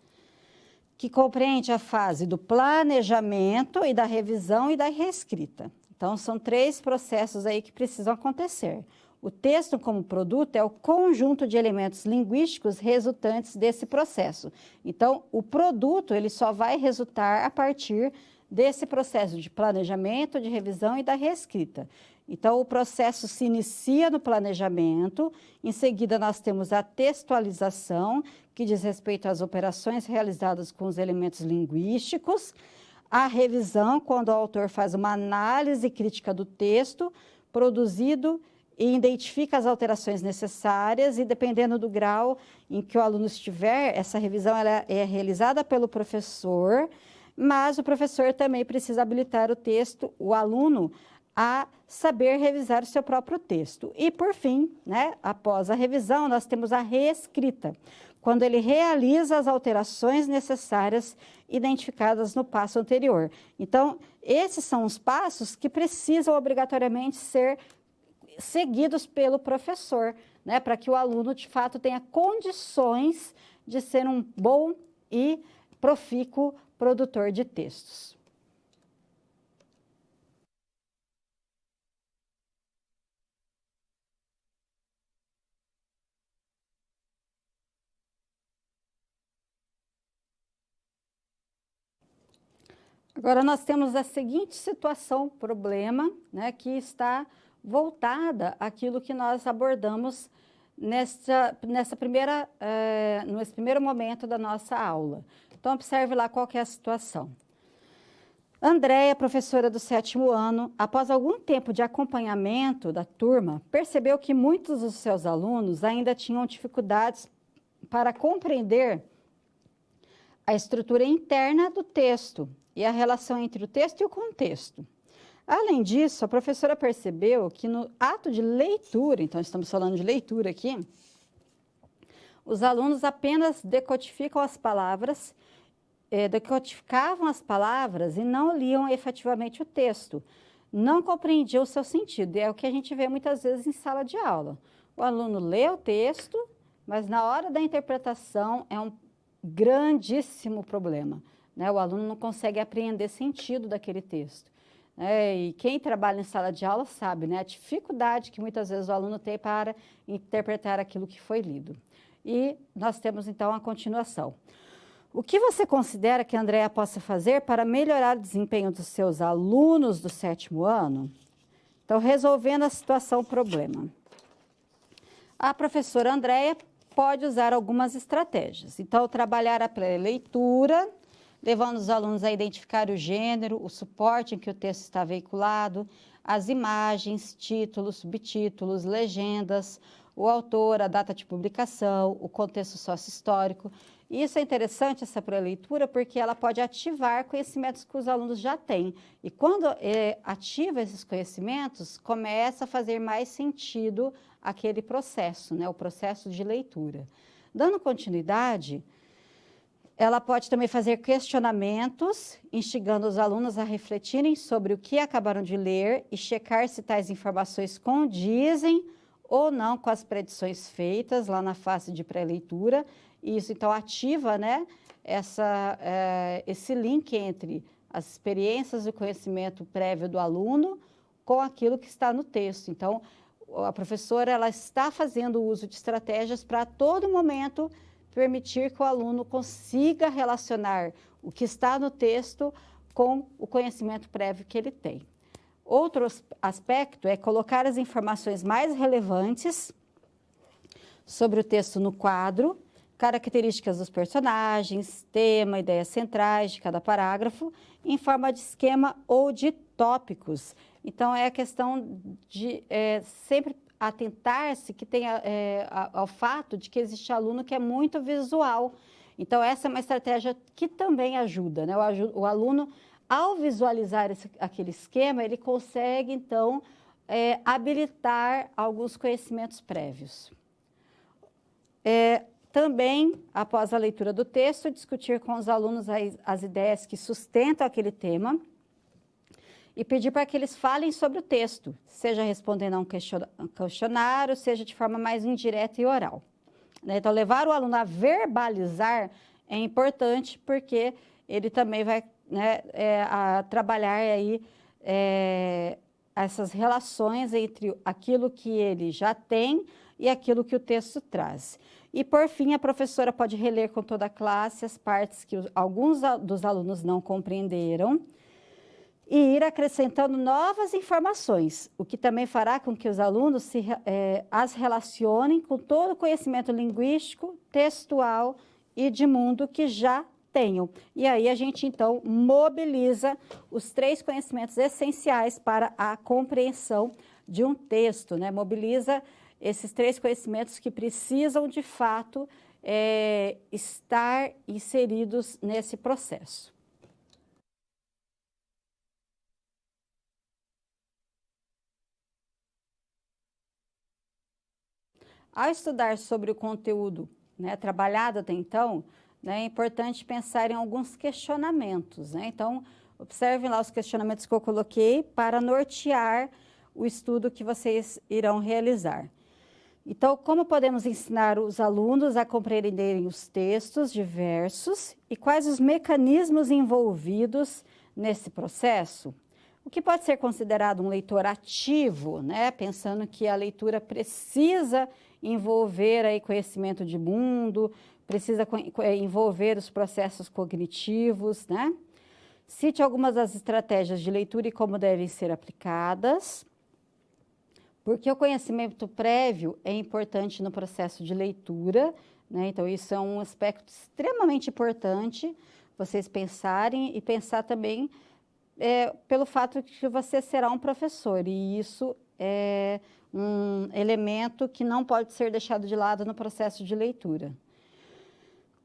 que compreende a fase do planejamento e da revisão e da reescrita. Então, são 3 processos aí que precisam acontecer. O texto como produto é o conjunto de elementos linguísticos resultantes desse processo. Então, o produto, ele só vai resultar a partir desse processo de planejamento, de revisão e da reescrita. Então, o processo se inicia no planejamento, em seguida nós temos a textualização, que diz respeito às operações realizadas com os elementos linguísticos, a revisão, quando o autor faz uma análise crítica do texto produzido e identifica as alterações necessárias e, dependendo do grau em que o aluno estiver, essa revisão ela é realizada pelo professor, mas o professor também precisa habilitar o texto, o aluno, a saber revisar o seu próprio texto. E, por fim, né, após a revisão, nós temos a reescrita, quando ele realiza as alterações necessárias identificadas no passo anterior. Então, esses são os passos que precisam obrigatoriamente ser seguidos pelo professor, né, para que o aluno, de fato, tenha condições de ser um bom e profícuo produtor de textos. Agora, nós temos a seguinte situação, problema, né, que está voltada àquilo que nós abordamos nesse primeiro momento da nossa aula. Então, observe lá qual que é a situação. Andréia, professora do 7º ano, após algum tempo de acompanhamento da turma, percebeu que muitos dos seus alunos ainda tinham dificuldades para compreender a estrutura interna do texto e a relação entre o texto e o contexto. Além disso, a professora percebeu que no ato de leitura, então estamos falando de leitura aqui, os alunos apenas decodificavam as palavras e não liam efetivamente o texto, não compreendiam o seu sentido. E é o que a gente vê muitas vezes em sala de aula. O aluno lê o texto, mas na hora da interpretação é um grandíssimo problema, né? O aluno não consegue apreender sentido daquele texto. E quem trabalha em sala de aula sabe, né, a dificuldade que muitas vezes o aluno tem para interpretar aquilo que foi lido. E nós temos, então, a continuação. O que você considera que a Andréia possa fazer para melhorar o desempenho dos seus alunos do 7º ano? Então, resolvendo a situação problema. A professora Andréia pode usar algumas estratégias. Então, trabalhar a pré-leitura, levando os alunos a identificar o gênero, o suporte em que o texto está veiculado, as imagens, títulos, subtítulos, legendas, o autor, a data de publicação, o contexto sócio-histórico. Isso é interessante, essa pré-leitura, porque ela pode ativar conhecimentos que os alunos já têm. E quando ativa esses conhecimentos, começa a fazer mais sentido aquele processo, né, o processo de leitura. Dando continuidade, Ela pode também fazer questionamentos, instigando os alunos a refletirem sobre o que acabaram de ler e checar se tais informações condizem ou não com as predições feitas lá na fase de pré-leitura. E isso, então, ativa, né, esse link entre as experiências e o conhecimento prévio do aluno com aquilo que está no texto. Então, a professora ela está fazendo uso de estratégias para, a todo momento, permitir que o aluno consiga relacionar o que está no texto com o conhecimento prévio que ele tem. Outro aspecto é colocar as informações mais relevantes sobre o texto no quadro, características dos personagens, tema, ideias centrais de cada parágrafo, em forma de esquema ou de tópicos. Então, é a questão de sempre atentar-se que tenha, ao fato de que existe aluno que é muito visual. Então, essa é uma estratégia que também ajuda, né? O aluno, ao visualizar aquele esquema, ele consegue, então, habilitar alguns conhecimentos prévios. Também, após a leitura do texto, discutir com os alunos as ideias que sustentam aquele tema e pedir para que eles falem sobre o texto, seja respondendo a um questionário, seja de forma mais indireta e oral. Então, levar o aluno a verbalizar é importante, porque ele também vai, né, trabalhar aí essas relações entre aquilo que ele já tem e aquilo que o texto traz. E, por fim, a professora pode reler com toda a classe as partes que alguns dos alunos não compreenderam e ir acrescentando novas informações, o que também fará com que os alunos as relacionem com todo o conhecimento linguístico, textual e de mundo que já tenham. E aí a gente, então, mobiliza os 3 conhecimentos essenciais para a compreensão de um texto, né? Mobiliza esses 3 conhecimentos que precisam, de fato, estar inseridos nesse processo. Ao estudar sobre o conteúdo, né, trabalhado até então, né, é importante pensar em alguns questionamentos, né? Então, observem lá os questionamentos que eu coloquei para nortear o estudo que vocês irão realizar. Então, como podemos ensinar os alunos a compreenderem os textos diversos e quais os mecanismos envolvidos nesse processo? O que pode ser considerado um leitor ativo, né? Pensando que a leitura precisa envolver aí conhecimento de mundo, precisa envolver os processos cognitivos, né? Cite algumas das estratégias de leitura e como devem ser aplicadas. Porque o conhecimento prévio é importante no processo de leitura, né? Então, isso é um aspecto extremamente importante, vocês pensarem e pensar também pelo fato de que você será um professor, e isso é um elemento que não pode ser deixado de lado no processo de leitura.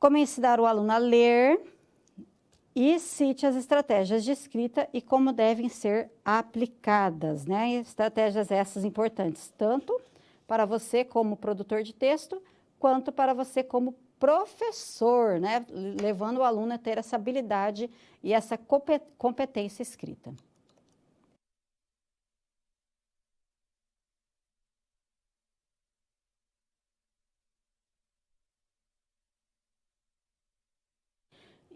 Como ensinar o aluno a ler, e cite as estratégias de escrita e como devem ser aplicadas, né? Estratégias essas importantes, tanto para você como produtor de texto, quanto para você como professor, né? Levando o aluno a ter essa habilidade e essa competência escrita.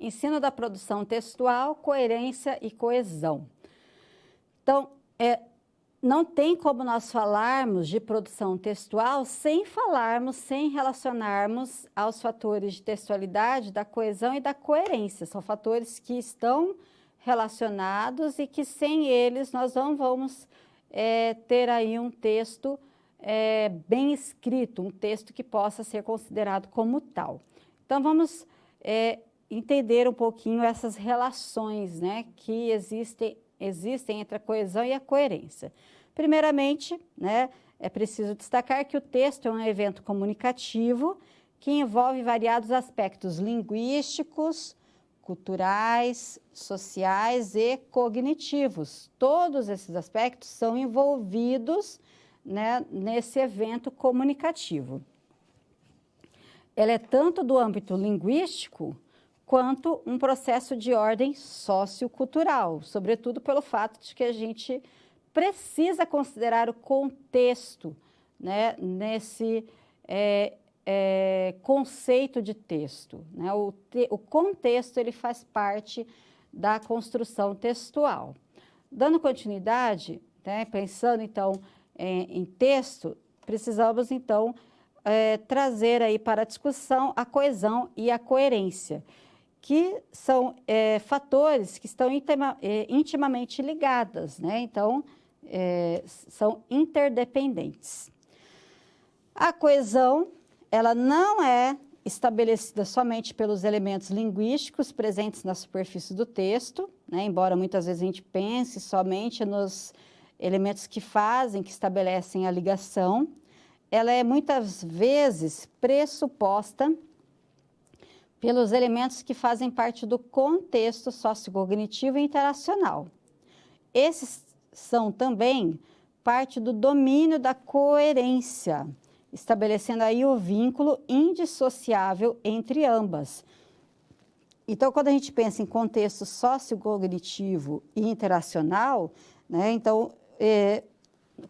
Ensino da produção textual, coerência e coesão. Então, não tem como nós falarmos de produção textual sem relacionarmos aos fatores de textualidade, da coesão e da coerência. São fatores que estão relacionados e que sem eles nós não vamos ter aí um texto bem escrito, um texto que possa ser considerado como tal. Então, vamos entender um pouquinho essas relações, né, que existem entre a coesão e a coerência. Primeiramente, né, é preciso destacar que o texto é um evento comunicativo que envolve variados aspectos linguísticos, culturais, sociais e cognitivos. Todos esses aspectos são envolvidos, né, nesse evento comunicativo. Ela é tanto do âmbito linguístico quanto um processo de ordem sociocultural, sobretudo pelo fato de que a gente precisa considerar o contexto, né, nesse conceito de texto, né? O contexto ele faz parte da construção textual. Dando continuidade, né, pensando então em texto, precisamos então trazer aí para a discussão a coesão e a coerência, que são fatores que estão intimamente ligadas, né? Então, são interdependentes. A coesão, ela não é estabelecida somente pelos elementos linguísticos presentes na superfície do texto, né? Embora muitas vezes a gente pense somente nos elementos que estabelecem a ligação, ela é muitas vezes pressuposta pelos elementos que fazem parte do contexto sociocognitivo e interacional. Esses são também parte do domínio da coerência, estabelecendo aí o vínculo indissociável entre ambas. Então, quando a gente pensa em contexto sociocognitivo e interacional, né, então,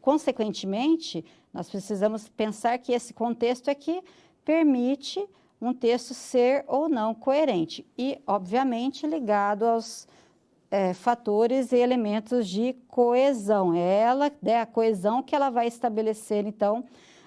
consequentemente, nós precisamos pensar que esse contexto é que permite um texto ser ou não coerente e, obviamente, ligado aos fatores e elementos de coesão. É a coesão que ela vai estabelecer, então,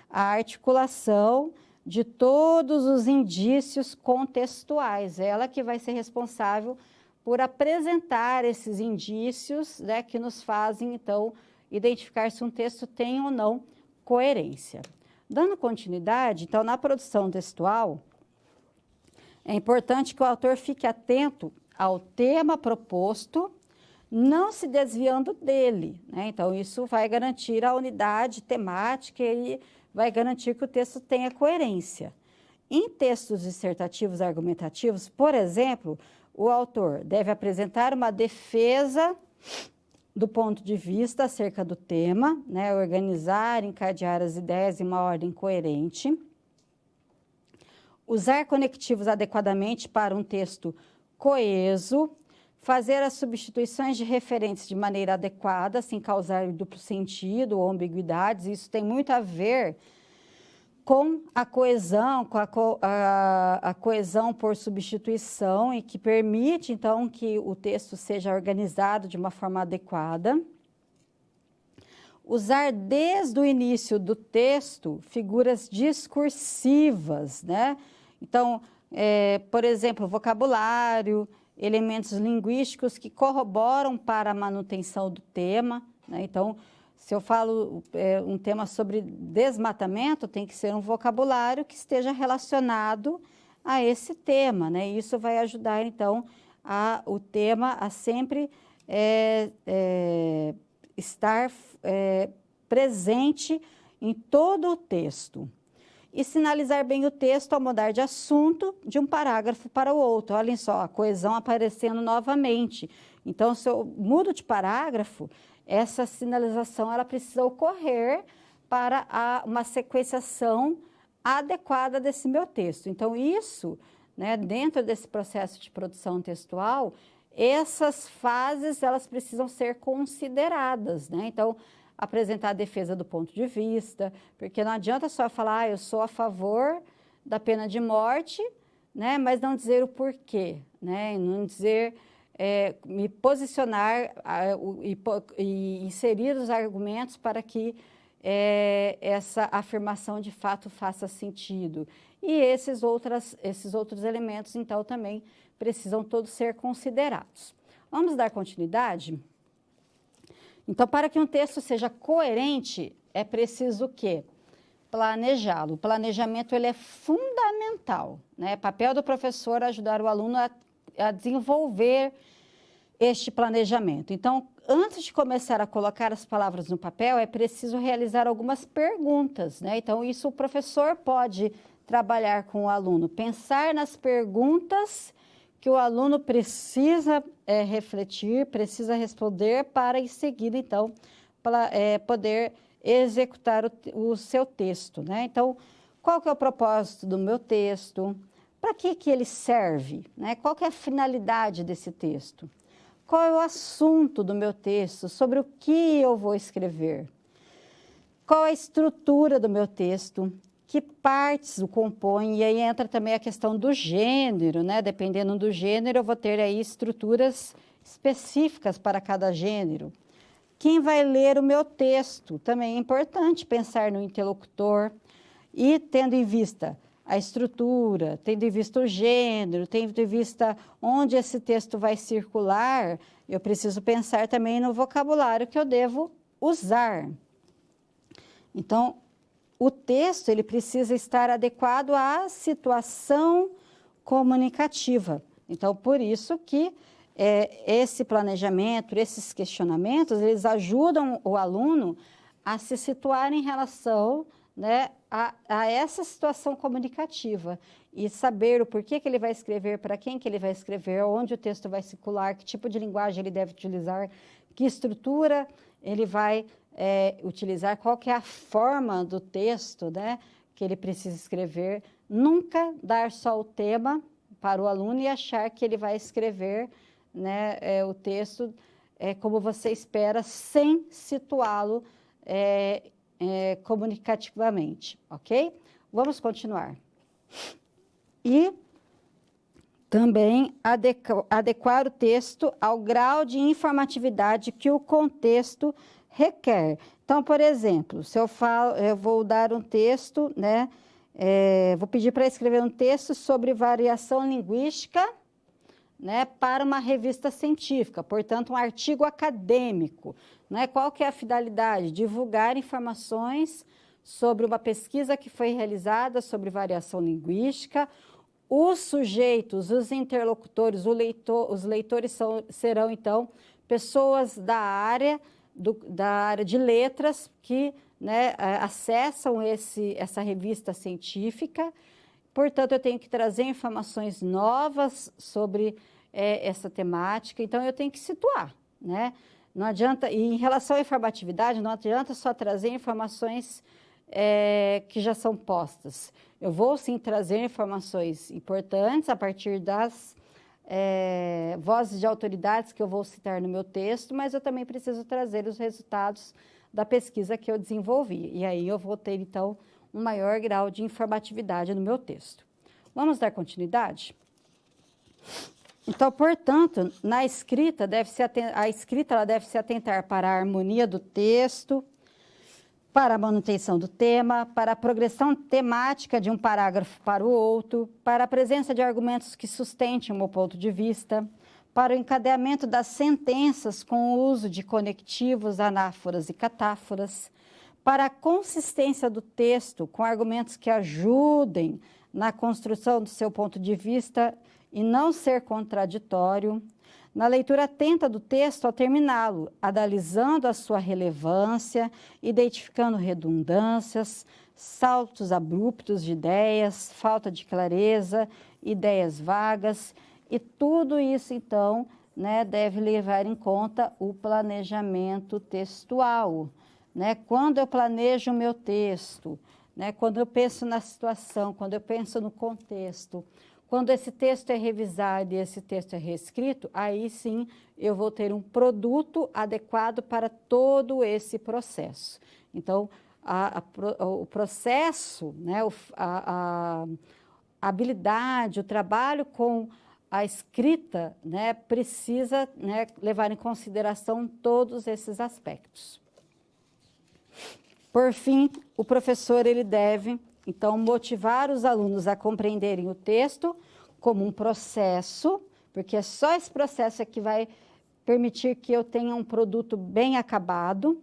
a articulação de todos os indícios contextuais. É ela que vai ser responsável por apresentar esses indícios, né, que nos fazem, então, identificar se um texto tem ou não coerência. Dando continuidade, então, na produção textual, é importante que o autor fique atento ao tema proposto, não se desviando dele, né? Então, isso vai garantir a unidade temática e vai garantir que o texto tenha coerência. Em textos dissertativos argumentativos, por exemplo, o autor deve apresentar uma defesa do ponto de vista acerca do tema, né? Organizar, encadear as ideias em uma ordem coerente, usar conectivos adequadamente para um texto coeso, fazer as substituições de referentes de maneira adequada, sem causar duplo sentido ou ambiguidades. Isso tem muito a ver com a coesão, com a coesão por substituição e que permite, então, que o texto seja organizado de uma forma adequada. Usar desde o início do texto figuras discursivas, né? Então, por exemplo, vocabulário, elementos linguísticos que corroboram para a manutenção do tema, né? Então, se eu falo um tema sobre desmatamento, tem que ser um vocabulário que esteja relacionado a esse tema, né? Isso vai ajudar, então, o tema a sempre estar presente em todo o texto. E sinalizar bem o texto ao mudar de assunto de um parágrafo para o outro. Olhem só, a coesão aparecendo novamente. Então, se eu mudo de parágrafo, essa sinalização ela precisa ocorrer para uma sequenciação adequada desse meu texto. Então, isso, né, dentro desse processo de produção textual, essas fases elas precisam ser consideradas, né? Então, apresentar a defesa do ponto de vista, porque não adianta só falar, eu sou a favor da pena de morte, né, mas não dizer o porquê, né, não dizer, me posicionar e inserir os argumentos para que essa afirmação de fato faça sentido. E esses outros elementos, então, também precisam todos ser considerados. Vamos dar continuidade? Então, para que um texto seja coerente, é preciso o quê? Planejá-lo. O planejamento ele é fundamental, né? Papel do professor é ajudar o aluno a desenvolver este planejamento. Então, antes de começar a colocar as palavras no papel, é preciso realizar algumas perguntas, né? Então, isso o professor pode trabalhar com o aluno, pensar nas perguntas que o aluno precisa refletir, precisa responder para, em seguida, então, poder executar o seu texto, né? Então, qual que é o propósito do meu texto? para que ele serve? Né? Qual que é a finalidade desse texto? Qual é o assunto do meu texto? Sobre o que eu vou escrever? Qual a estrutura do meu texto? Que partes o compõem? E aí entra também a questão do gênero, né? Dependendo do gênero, eu vou ter aí estruturas específicas para cada gênero. Quem vai ler o meu texto? Também é importante pensar no interlocutor e tendo em vista a estrutura, tendo em vista o gênero, tendo em vista onde esse texto vai circular, eu preciso pensar também no vocabulário que eu devo usar. Então, o texto ele precisa estar adequado à situação comunicativa. Então, por isso que esse planejamento, esses questionamentos, eles ajudam o aluno a se situar em relação, né, a essa situação comunicativa e saber o porquê que ele vai escrever, para quem que ele vai escrever, onde o texto vai circular, que tipo de linguagem ele deve utilizar, que estrutura ele vai utilizar, qual que é a forma do texto, né, que ele precisa escrever. Nunca dar só o tema para o aluno e achar que ele vai escrever, né, o texto como você espera, sem situá-lo comunicativamente, ok? Vamos continuar. E também adequar o texto ao grau de informatividade que o contexto requer. Então, por exemplo, se eu vou dar um texto, né? Vou pedir para escrever um texto sobre variação linguística, né, para uma revista científica, portanto, um artigo acadêmico. Né? Qual que é a finalidade? Divulgar informações sobre uma pesquisa que foi realizada sobre variação linguística. Os sujeitos, os interlocutores, os leitores serão, então, pessoas da área de letras que, né, acessam essa revista científica. Portanto, eu tenho que trazer informações novas sobre essa temática, então eu tenho que situar, né? Não adianta, e em relação à informatividade, não adianta só trazer informações que já são postas. Eu vou, sim, trazer informações importantes a partir das vozes de autoridades que eu vou citar no meu texto, mas eu também preciso trazer os resultados da pesquisa que eu desenvolvi. E aí eu vou ter, então, um maior grau de informatividade no meu texto. Vamos dar continuidade? Então, portanto, na escrita, a escrita ela deve se atentar para a harmonia do texto, para a manutenção do tema, para a progressão temática de um parágrafo para o outro, para a presença de argumentos que sustentem o meu ponto de vista, para o encadeamento das sentenças com o uso de conectivos, anáforas e catáforas, para a consistência do texto com argumentos que ajudem na construção do seu ponto de vista e não ser contraditório, na leitura atenta do texto ao terminá-lo, analisando a sua relevância, identificando redundâncias, saltos abruptos de ideias, falta de clareza, ideias vagas, e tudo isso, então, né, deve levar em conta o planejamento textual. Né? Quando eu planejo o meu texto, né, quando eu penso na situação, quando eu penso no contexto, quando esse texto é revisado e esse texto é reescrito, aí sim eu vou ter um produto adequado para todo esse processo. Então, o processo, né, a habilidade, o trabalho com a escrita, né, precisa, né, levar em consideração todos esses aspectos. Por fim, o professor ele deve, então, motivar os alunos a compreenderem o texto como um processo, porque é só esse processo que vai permitir que eu tenha um produto bem acabado,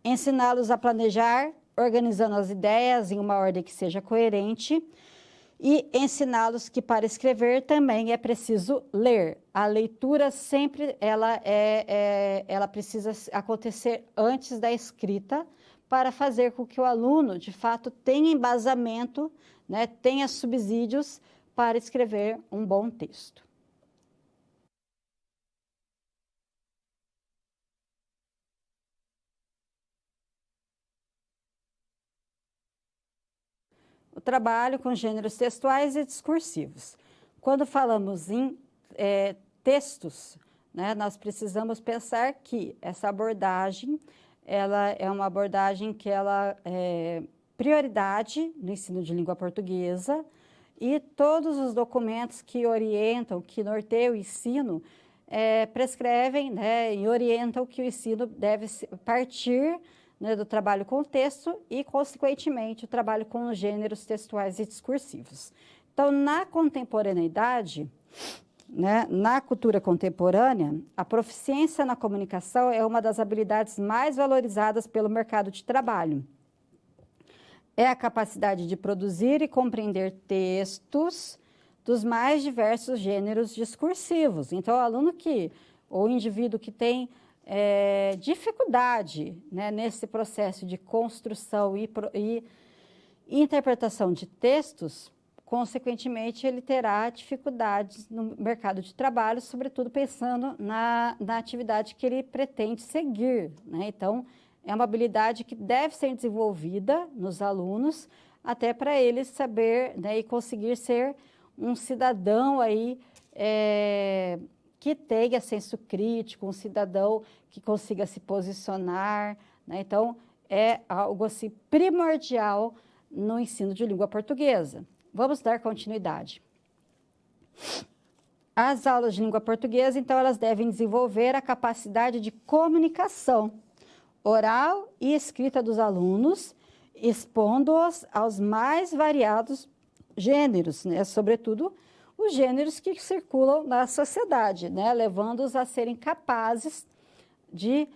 ensiná-los a planejar, organizando as ideias em uma ordem que seja coerente, e ensiná-los que para escrever também é preciso ler. A leitura sempre ela precisa acontecer antes da escrita, para fazer com que o aluno, de fato, tenha embasamento, né, tenha subsídios para escrever um bom texto. o trabalho com gêneros textuais e discursivos. Quando falamos em textos, né, nós precisamos pensar que essa abordagem, ela é uma abordagem que ela é prioridade no ensino de língua portuguesa, e todos os documentos que orientam, que norteiam o ensino, prescrevem, né, e orientam que o ensino deve partir, né, do trabalho com o texto e, consequentemente, o trabalho com os gêneros textuais e discursivos. Então, na contemporaneidade, né, na cultura contemporânea, a proficiência na comunicação é uma das habilidades mais valorizadas pelo mercado de trabalho. É a capacidade de produzir e compreender textos dos mais diversos gêneros discursivos. Então, o indivíduo que tem dificuldade, né, nesse processo de construção e interpretação de textos, consequentemente, ele terá dificuldades no mercado de trabalho, sobretudo pensando na atividade que ele pretende seguir, né? Então, é uma habilidade que deve ser desenvolvida nos alunos, até para eles saber, né, e conseguir ser um cidadão aí, que tenha senso crítico, um cidadão que consiga se posicionar, né? Então, é algo assim primordial no ensino de língua portuguesa. Vamos dar continuidade. As aulas de língua portuguesa, então, elas devem desenvolver a capacidade de comunicação oral e escrita dos alunos, expondo-os aos mais variados gêneros, né? Sobretudo os gêneros que circulam na sociedade, né? Levando-os a serem capazes de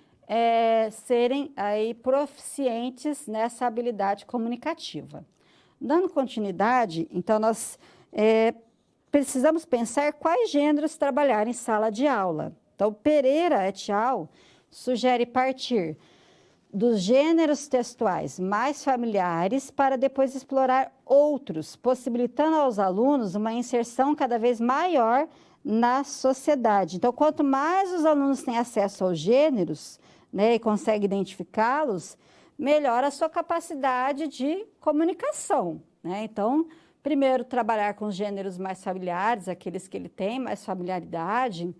serem aí proficientes nessa habilidade comunicativa. Dando continuidade, então, nós precisamos pensar quais gêneros trabalhar em sala de aula. Então, Pereira et al. Sugere partir dos gêneros textuais mais familiares para depois explorar outros, possibilitando aos alunos uma inserção cada vez maior na sociedade. Então, quanto mais os alunos têm acesso aos gêneros, né, e conseguem identificá-los, melhor a sua capacidade de comunicação, né? Então, primeiro, trabalhar com os gêneros mais familiares, aqueles que ele tem mais familiaridade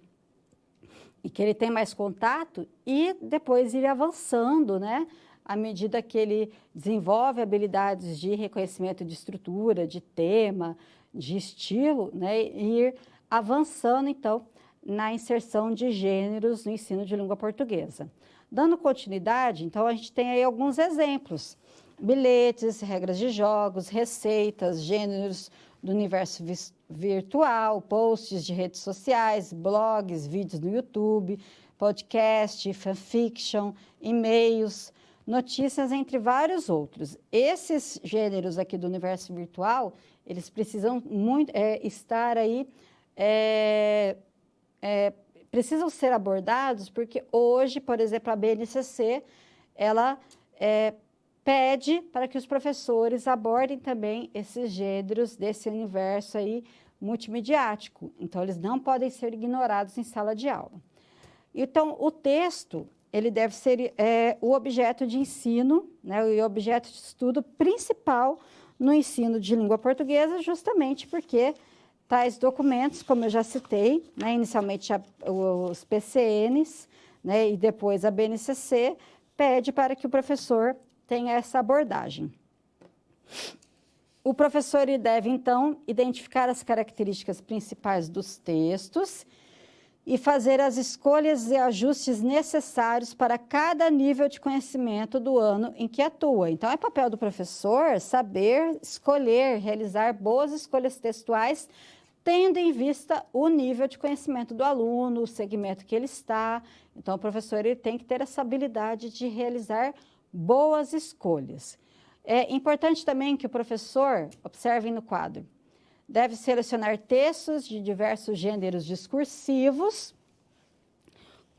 e que ele tem mais contato, e depois ir avançando, né? À medida que ele desenvolve habilidades de reconhecimento de estrutura, de tema, de estilo, né? E ir avançando, então, na inserção de gêneros no ensino de língua portuguesa. Dando continuidade, então, a gente tem aí alguns exemplos. Bilhetes, regras de jogos, receitas, gêneros do universo virtual, posts de redes sociais, blogs, vídeos no YouTube, podcast, fanfiction, e-mails, notícias, entre vários outros. Esses gêneros aqui do universo virtual, eles precisam muito estar aí, precisam ser abordados, porque hoje, por exemplo, a BNCC, ela pede para que os professores abordem também esses gêneros desse universo aí multimediático. Então, eles não podem ser ignorados em sala de aula. Então, o texto, ele deve ser o objeto de ensino, né, o objeto de estudo principal no ensino de língua portuguesa, justamente porque tais documentos, como eu já citei, né, inicialmente os PCNs, né, e depois a BNCC, pede para que o professor tenha essa abordagem. O professor deve, então, identificar as características principais dos textos e fazer as escolhas e ajustes necessários para cada nível de conhecimento do ano em que atua. Então, é papel do professor saber escolher, realizar boas escolhas textuais, tendo em vista o nível de conhecimento do aluno, o segmento que ele está. Então, o professor tem que ter essa habilidade de realizar boas escolhas. É importante também que o professor, observem no quadro, deve selecionar textos de diversos gêneros discursivos,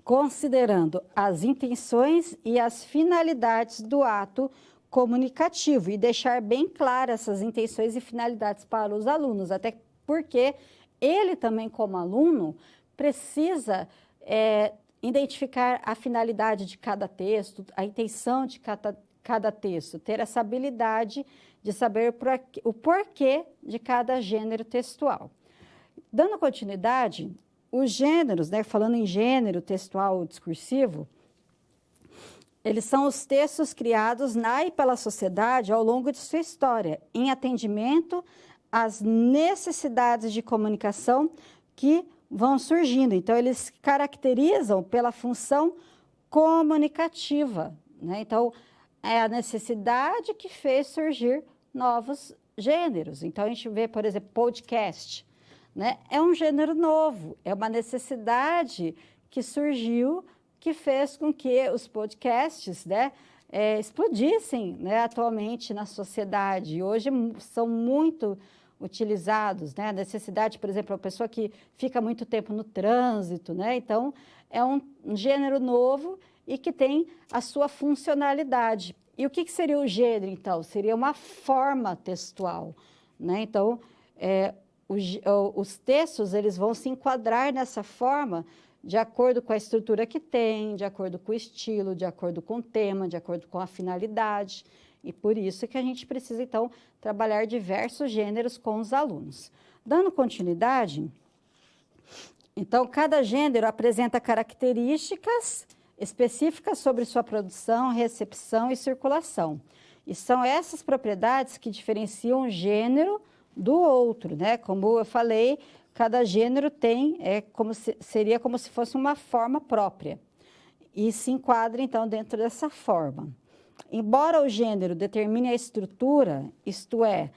considerando as intenções e as finalidades do ato comunicativo, e deixar bem claras essas intenções e finalidades para os alunos, até porque ele também, como aluno, precisa identificar a finalidade de cada texto, a intenção de cada texto, ter essa habilidade de saber o porquê de cada gênero textual. Dando continuidade, os gêneros, né, falando em gênero textual ou discursivo, eles são os textos criados na e pela sociedade ao longo de sua história, em atendimento às necessidades de comunicação que vão surgindo. Então, eles caracterizam pela função comunicativa, né? Então, é a necessidade que fez surgir novos gêneros. Então, a gente vê, por exemplo, podcast, né? É um gênero novo, é uma necessidade que surgiu, que fez com que os podcasts, né, explodissem, né, atualmente na sociedade. Hoje são muito utilizados, né? A necessidade, por exemplo, a pessoa que fica muito tempo no trânsito, né? Então, é um gênero novo e que tem a sua funcionalidade. E o que seria o gênero, então? Seria uma forma textual, né? Então, os textos, eles vão se enquadrar nessa forma de acordo com a estrutura que tem, de acordo com o estilo, de acordo com o tema, de acordo com a finalidade. E por isso que a gente precisa, então, trabalhar diversos gêneros com os alunos. Dando continuidade, então, cada gênero apresenta características específicas sobre sua produção, recepção e circulação. E são essas propriedades que diferenciam um gênero do outro, né? Como eu falei, cada gênero tem, seria como se fosse uma forma própria. E se enquadra, então, dentro dessa forma. Embora o gênero determine a estrutura, isto é,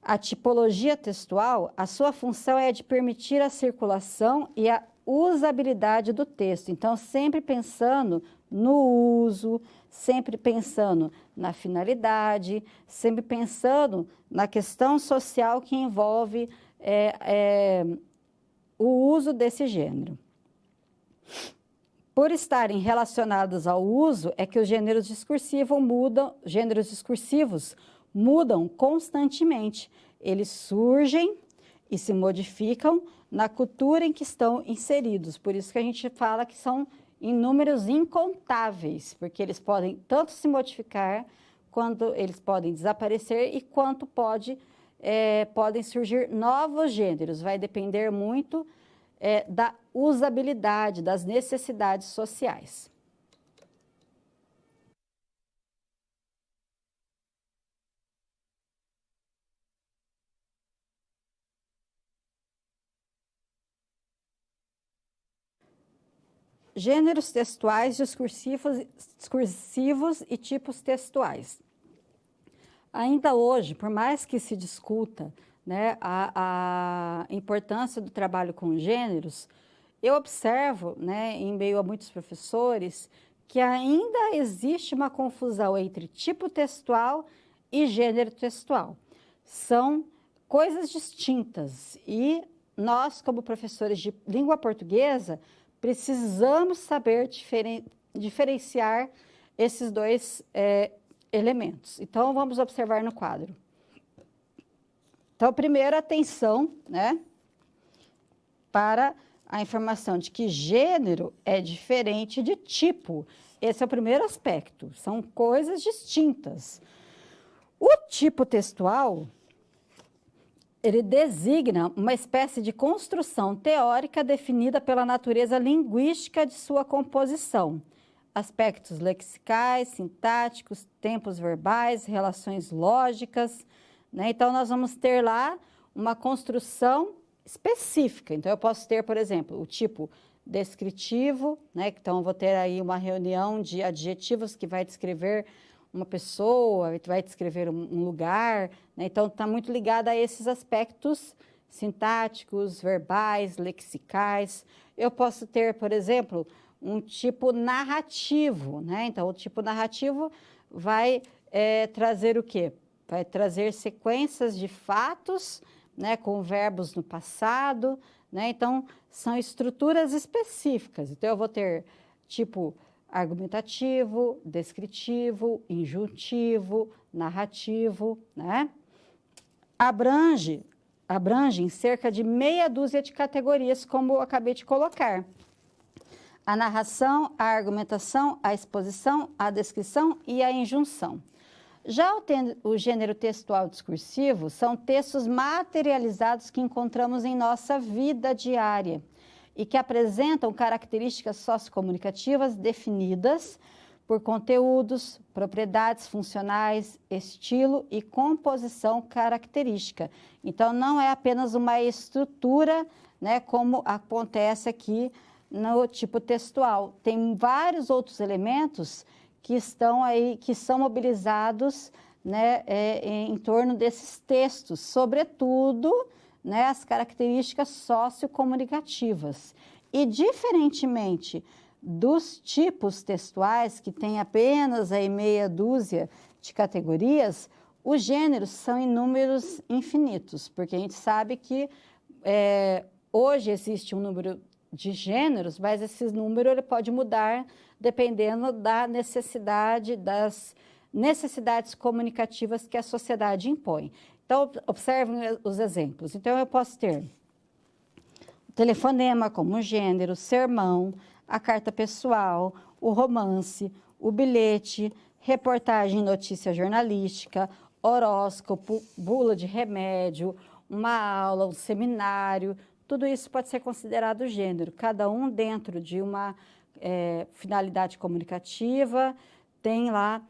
a tipologia textual, a sua função é de permitir a circulação e a usabilidade do texto. Então, sempre pensando no uso, sempre pensando na finalidade, sempre pensando na questão social que envolve o uso desse gênero. Por estarem relacionados ao uso, é que os gêneros discursivos mudam constantemente. Eles surgem e se modificam na cultura em que estão inseridos. Por isso que a gente fala que são em números incontáveis, porque eles podem tanto se modificar, quanto eles podem desaparecer e quanto podem surgir novos gêneros. Vai depender muito da usabilidade, das necessidades sociais. Gêneros textuais, discursivos e tipos textuais. Ainda hoje, por mais que se discuta, né, a importância do trabalho com gêneros, eu observo, né, em meio a muitos professores, que ainda existe uma confusão entre tipo textual e gênero textual. São coisas distintas e nós, como professores de língua portuguesa, precisamos saber diferenciar esses dois elementos. Então, vamos observar no quadro. Então, primeiro, atenção, né, para a informação de que gênero é diferente de tipo. Esse é o primeiro aspecto, são coisas distintas. O tipo textual, ele designa uma espécie de construção teórica definida pela natureza linguística de sua composição. Aspectos lexicais, sintáticos, tempos verbais, relações lógicas, né? Então, nós vamos ter lá uma construção específica. Então, eu posso ter, por exemplo, o tipo descritivo, né? Então, eu vou ter aí uma reunião de adjetivos que vai descrever uma pessoa, vai descrever um lugar, né? Então, está muito ligado a esses aspectos sintáticos, verbais, lexicais. Eu posso ter, por exemplo, um tipo narrativo, né? Então, o tipo narrativo vai trazer o quê? Vai trazer sequências de fatos, né, com verbos no passado, né? Então, são estruturas específicas. Então, eu vou ter tipo argumentativo, descritivo, injuntivo, narrativo, né? Abrangem cerca de meia dúzia de categorias, como eu acabei de colocar. a narração, a argumentação, a exposição, a descrição e a injunção. Já o gênero textual discursivo são textos materializados que encontramos em nossa vida diária e que apresentam características sociocomunicativas definidas por conteúdos, propriedades funcionais, estilo e composição característica. Então, não é apenas uma estrutura, né, como acontece aqui no tipo textual. Tem vários outros elementos que estão aí, que são mobilizados, né, em torno desses textos, sobretudo, né, as características sociocomunicativas. E, diferentemente dos tipos textuais, que tem apenas aí meia dúzia de categorias, os gêneros são em números infinitos, porque a gente sabe que hoje existe um número de gêneros, mas esse número ele pode mudar dependendo da necessidade, das necessidades comunicativas que a sociedade impõe. Então, observem os exemplos. Então, eu posso ter o telefonema como gênero, sermão, a carta pessoal, o romance, o bilhete, reportagem, notícia jornalística, horóscopo, bula de remédio, uma aula, um seminário, tudo isso pode ser considerado gênero, cada um dentro de uma finalidade comunicativa, tem lá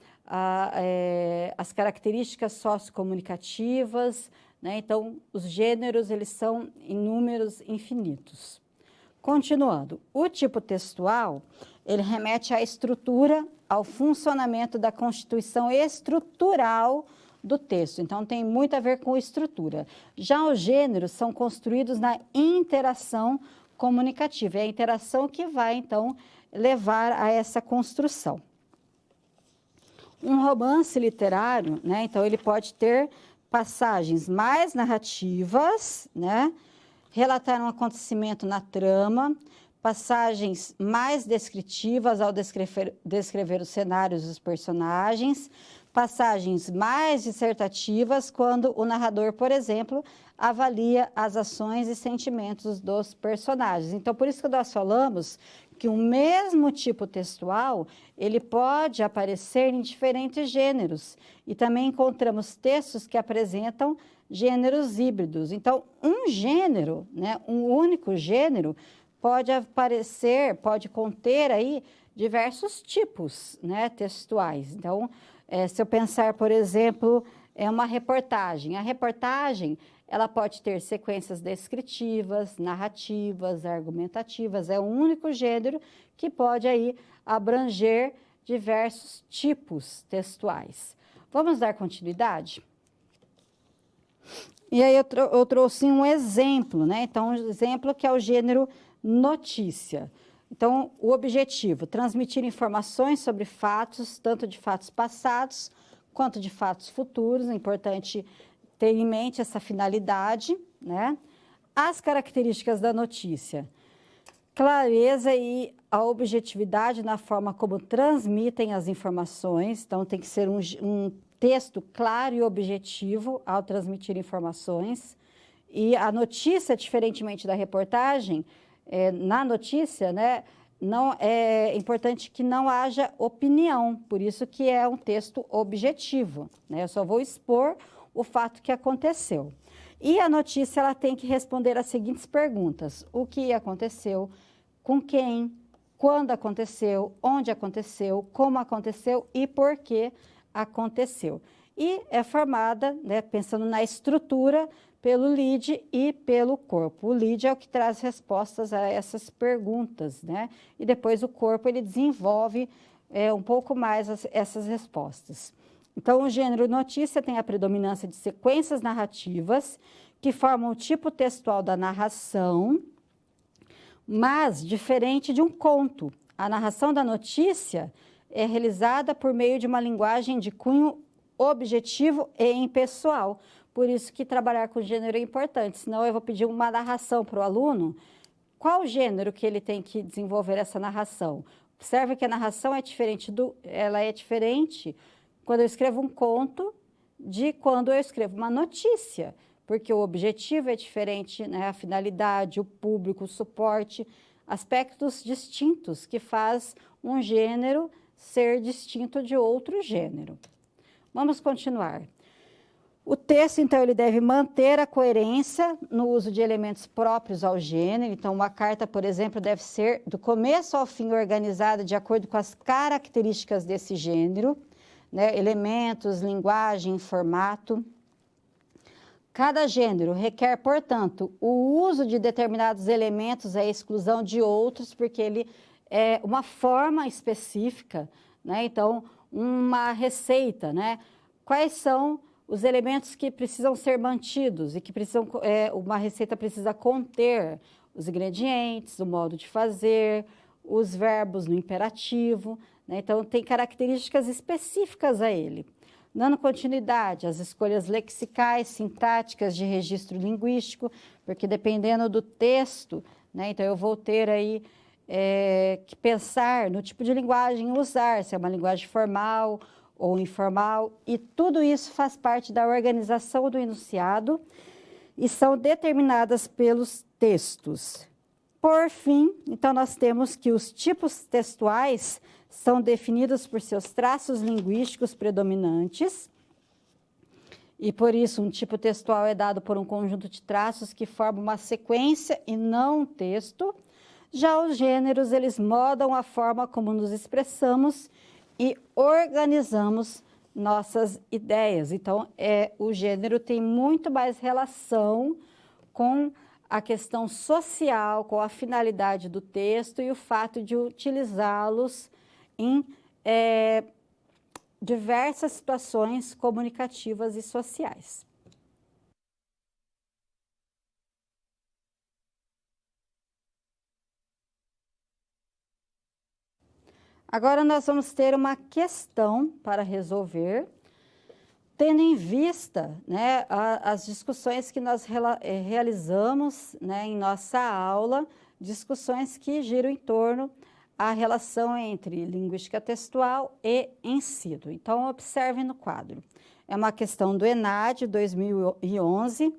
as características sociocomunicativas, né? Então, os gêneros, eles são em números infinitos. Continuando, o tipo textual, ele remete à estrutura, ao funcionamento da constituição estrutural do texto. Então, tem muito a ver com estrutura. Já os gêneros são construídos na interação comunicativa. É a interação que vai, então, levar a essa construção. Um romance literário, né? Então, ele pode ter passagens mais narrativas, né? Relatar um acontecimento na trama, passagens mais descritivas ao descrever os cenários e os personagens, passagens mais dissertativas quando o narrador, por exemplo, avalia as ações e sentimentos dos personagens. Então, por isso que nós falamos que o mesmo tipo textual, ele pode aparecer em diferentes gêneros. E também encontramos textos que apresentam gêneros híbridos. Então, um gênero, né, um único gênero, pode aparecer, pode conter aí diversos tipos, né, textuais. Então, se eu pensar, por exemplo, uma reportagem. A reportagem, ela pode ter sequências descritivas, narrativas, argumentativas. É o único gênero que pode aí abranger diversos tipos textuais. Vamos dar continuidade? E aí eu trouxe um exemplo, né? Então, um exemplo que é o gênero notícia. Então, o objetivo, transmitir informações sobre fatos, tanto de fatos passados quanto de fatos futuros. É importante ter em mente essa finalidade, né? As características da notícia. Clareza e a objetividade na forma como transmitem as informações. Então, tem que ser um texto claro e objetivo ao transmitir informações. E a notícia, diferentemente da reportagem, na notícia, né, não é importante que não haja opinião, por isso que é um texto objetivo, né? Eu só vou expor o fato que aconteceu. E a notícia, ela tem que responder as seguintes perguntas: o que aconteceu, com quem, quando aconteceu, onde aconteceu, como aconteceu e por que aconteceu. E é formada, né, pensando na estrutura, pelo lead e pelo corpo. O lead é o que traz respostas a essas perguntas, né? E depois o corpo, ele desenvolve um pouco mais essas respostas. Então, o gênero notícia tem a predominância de sequências narrativas que formam o tipo textual da narração, mas diferente de um conto. A narração da notícia é realizada por meio de uma linguagem de cunho objetivo e impessoal. Por isso que trabalhar com gênero é importante, senão eu vou pedir uma narração para o aluno. Qual gênero que ele tem que desenvolver essa narração? Observe que a narração é diferente ela é diferente quando eu escrevo um conto de quando eu escrevo uma notícia, porque o objetivo é diferente, né? A finalidade, o público, o suporte, aspectos distintos que faz um gênero ser distinto de outro gênero. Vamos continuar. O texto, então, ele deve manter a coerência no uso de elementos próprios ao gênero. Então, uma carta, por exemplo, deve ser do começo ao fim organizada de acordo com as características desse gênero, né? Elementos, linguagem, formato. Cada gênero requer, portanto, o uso de determinados elementos à exclusão de outros, porque ele é uma forma específica, né? Então, uma receita, né? Quais são os elementos que precisam ser mantidos e que precisam, uma receita precisa conter os ingredientes, o modo de fazer, os verbos no imperativo, né? Então, tem características específicas a ele. Dando continuidade às escolhas lexicais, sintáticas de registro linguístico, porque dependendo do texto, né? Então, eu vou ter aí que pensar no tipo de linguagem usar, se é uma linguagem formal ou informal, e tudo isso faz parte da organização do enunciado e são determinadas pelos textos. Por fim, então, nós temos que os tipos textuais são definidos por seus traços linguísticos predominantes, e por isso um tipo textual é dado por um conjunto de traços que formam uma sequência e não um texto. Já os gêneros, eles modam a forma como nos expressamos e organizamos nossas ideias. Então, o gênero tem muito mais relação com a questão social, com a finalidade do texto e o fato de utilizá-los em diversas situações comunicativas e sociais. Agora nós vamos ter uma questão para resolver, tendo em vista, né, as discussões que nós realizamos, né, em nossa aula, discussões que giram em torno à relação entre linguística textual e ensino. Então, observem no quadro. É uma questão do ENAD 2011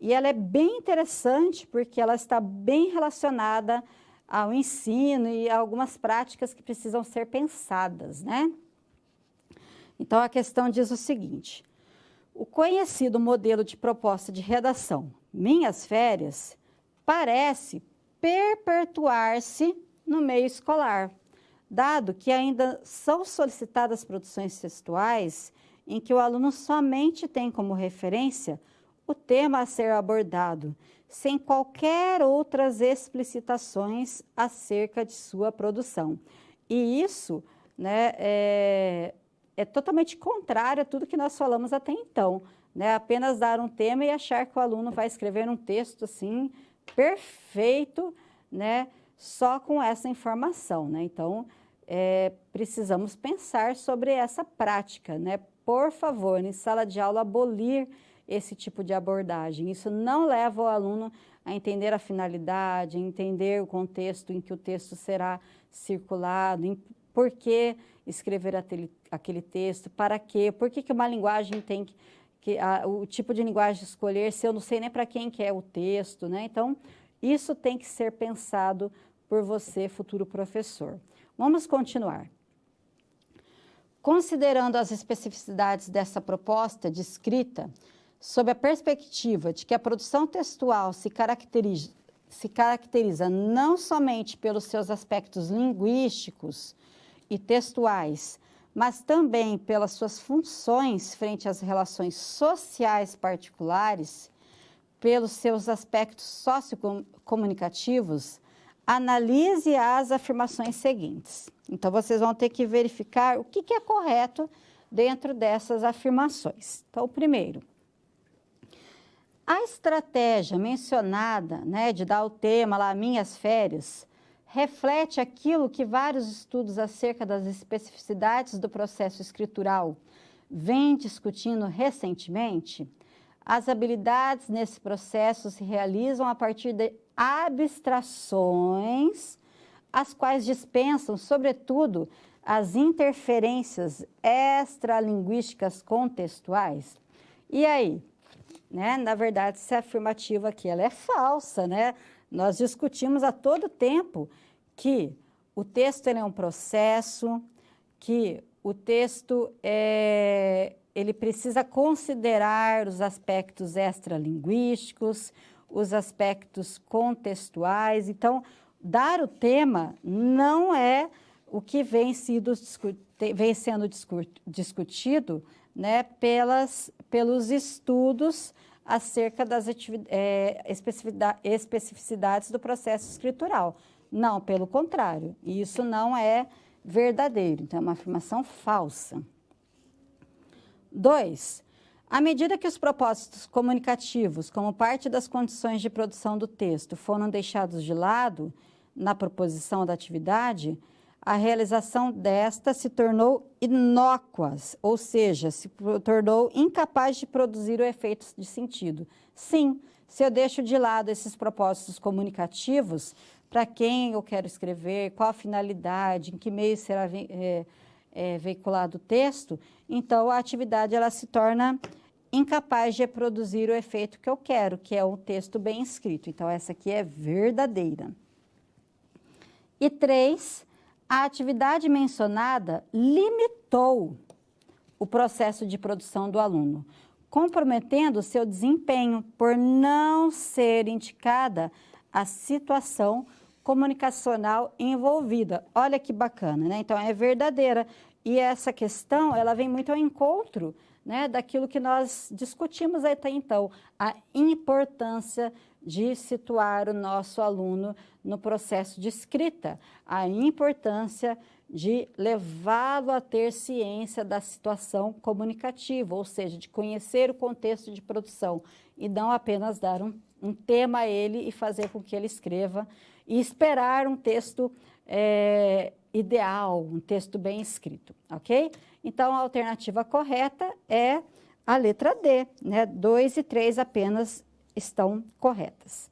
e ela é bem interessante porque ela está bem relacionada ao ensino e a algumas práticas que precisam ser pensadas, né? Então, a questão diz o seguinte: o conhecido modelo de proposta de redação Minhas Férias parece perpetuar-se no meio escolar, dado que ainda são solicitadas produções textuais em que o aluno somente tem como referência o tema a ser abordado, sem qualquer outras explicitações acerca de sua produção. E isso, né, é totalmente contrário a tudo que nós falamos até então, né? Apenas dar um tema e achar que o aluno vai escrever um texto assim, perfeito, né, só com essa informação, né? Então, precisamos pensar sobre essa prática, né? Por favor, em sala de aula, abolir esse tipo de abordagem. Isso não leva o aluno a entender a finalidade, a entender o contexto em que o texto será circulado, por que escrever aquele texto, para quê, por que uma linguagem tem o tipo de linguagem escolher, se eu não sei nem para quem que é o texto, né? Então, isso tem que ser pensado por você, futuro professor. Vamos continuar. Considerando as especificidades dessa proposta de escrita, sob a perspectiva de que a produção textual se caracteriza não somente pelos seus aspectos linguísticos e textuais, mas também pelas suas funções frente às relações sociais particulares, pelos seus aspectos sociocomunicativos, analise as afirmações seguintes. Então, vocês vão ter que verificar o que é correto dentro dessas afirmações. Então, primeiro, a estratégia mencionada, né, de dar o tema lá, Minhas Férias, reflete aquilo que vários estudos acerca das especificidades do processo escritural vêm discutindo recentemente. As habilidades nesse processo se realizam a partir de abstrações, as quais dispensam, sobretudo, as interferências extralinguísticas contextuais. E aí? Né? Na verdade, essa afirmativa aqui ela é falsa, né? Nós discutimos a todo tempo que o texto ele é um processo, que o texto ele precisa considerar os aspectos extralinguísticos, os aspectos contextuais. Então, dar o tema não é o que vem sendo discutido, né, pelos estudos acerca das especificidades do processo escritural. Não, pelo contrário, isso não é verdadeiro, então é uma afirmação falsa. 2. À medida que os propósitos comunicativos, como parte das condições de produção do texto, foram deixados de lado na proposição da atividade, a realização desta se tornou inócua, ou seja, se tornou incapaz de produzir o efeito de sentido. Sim, se eu deixo de lado esses propósitos comunicativos, para quem eu quero escrever, qual a finalidade, em que meio será veiculado o texto, então a atividade ela se torna incapaz de produzir o efeito que eu quero, que é um texto bem escrito. Então, essa aqui é verdadeira. E 3, a atividade mencionada limitou o processo de produção do aluno, comprometendo seu desempenho por não ser indicada a situação comunicacional envolvida. Olha que bacana, né? Então, é verdadeira. E essa questão, ela vem muito ao encontro, né, daquilo que nós discutimos até então, a importância de situar o nosso aluno no processo de escrita, a importância de levá-lo a ter ciência da situação comunicativa, ou seja, de conhecer o contexto de produção e não apenas dar um tema a ele e fazer com que ele escreva e esperar um texto ideal, um texto bem escrito, ok? Então, a alternativa correta é a letra D, né? 2 e 3 apenas estão corretas.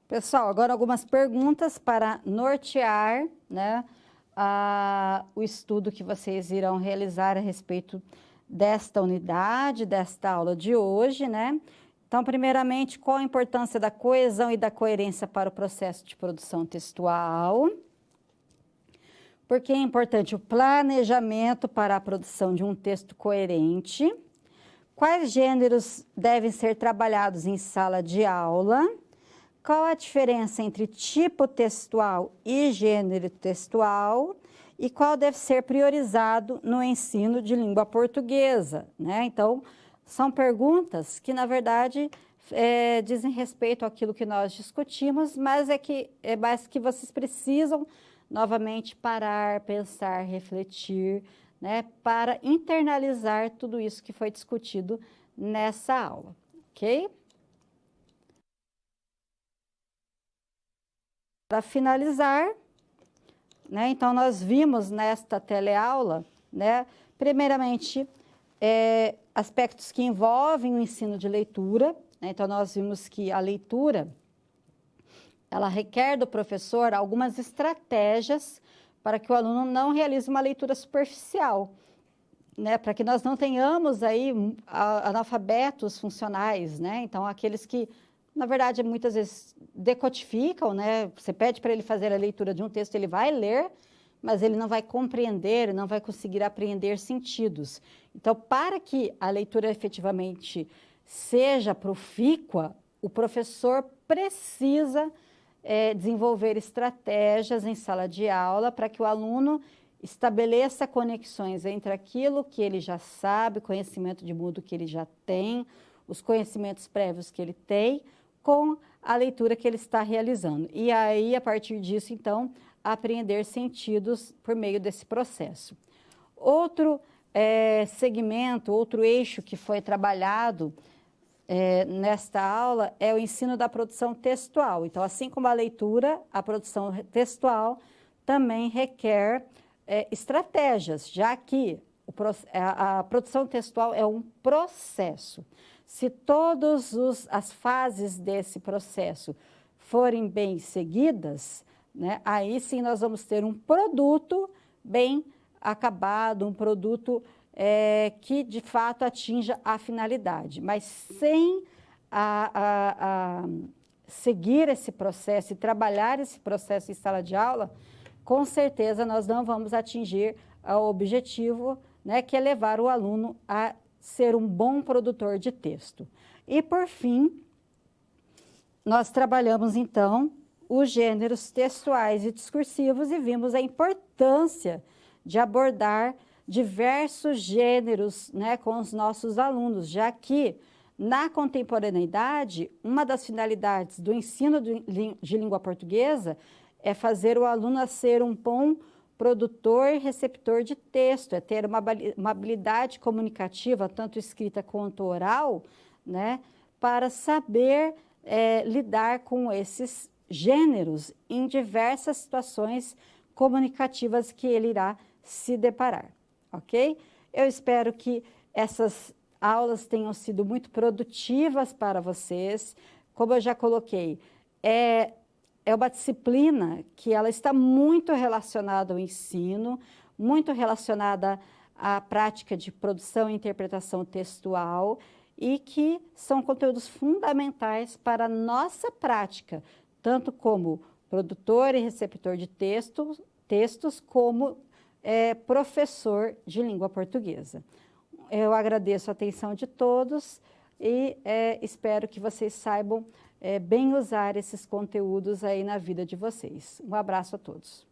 Pessoal, agora algumas perguntas para nortear, né, o estudo que vocês irão realizar a respeito desta unidade, desta aula de hoje, né? Então, primeiramente, qual a importância da coesão e da coerência para o processo de produção textual? Por que é importante o planejamento para a produção de um texto coerente? Quais gêneros devem ser trabalhados em sala de aula? Qual a diferença entre tipo textual e gênero textual? E qual deve ser priorizado no ensino de língua portuguesa, né? Então, são perguntas que, na verdade, dizem respeito àquilo que nós discutimos, mas é mais que vocês precisam, novamente, parar, pensar, refletir, né, para internalizar tudo isso que foi discutido nessa aula, ok? Para finalizar, né, então, nós vimos nesta teleaula, né, primeiramente, aspectos que envolvem o ensino de leitura, né? Então, nós vimos que a leitura, ela requer do professor algumas estratégias para que o aluno não realize uma leitura superficial, né? Para que nós não tenhamos aí analfabetos funcionais, né? Então, aqueles que, na verdade, muitas vezes decodificam, né? Você pede para ele fazer a leitura de um texto, ele vai ler, mas ele não vai compreender, não vai conseguir apreender sentidos. Então, para que a leitura efetivamente seja profícua, o professor precisa desenvolver estratégias em sala de aula para que o aluno estabeleça conexões entre aquilo que ele já sabe, conhecimento de mundo que ele já tem, os conhecimentos prévios que ele tem, com a leitura que ele está realizando. E aí, a partir disso, então, apreender sentidos por meio desse processo. Outro segmento, outro eixo que foi trabalhado nesta aula é o ensino da produção textual. Então, assim como a leitura, a produção textual também requer estratégias, já que a produção textual é um processo. Se todas as fases desse processo forem bem seguidas, né? Aí sim nós vamos ter um produto bem acabado, um produto que de fato atinja a finalidade, mas sem seguir esse processo e trabalhar esse processo em sala de aula, com certeza nós não vamos atingir o objetivo, né, que é levar o aluno a ser um bom produtor de texto. E por fim, nós trabalhamos então os gêneros textuais e discursivos e vimos a importância de abordar diversos gêneros, né, com os nossos alunos, já que na contemporaneidade, uma das finalidades do ensino de língua portuguesa é fazer o aluno a ser um bom produtor e receptor de texto, é ter uma habilidade comunicativa, tanto escrita quanto oral, né, para saber lidar com esses gêneros em diversas situações comunicativas que ele irá se deparar, ok? Eu espero que essas aulas tenham sido muito produtivas para vocês. Como eu já coloquei, é uma disciplina que ela está muito relacionada ao ensino, muito relacionada à prática de produção e interpretação textual e que são conteúdos fundamentais para a nossa prática, tanto como produtor e receptor de textos como professor de língua portuguesa. Eu agradeço a atenção de todos e espero que vocês saibam bem usar esses conteúdos aí na vida de vocês. Um abraço a todos.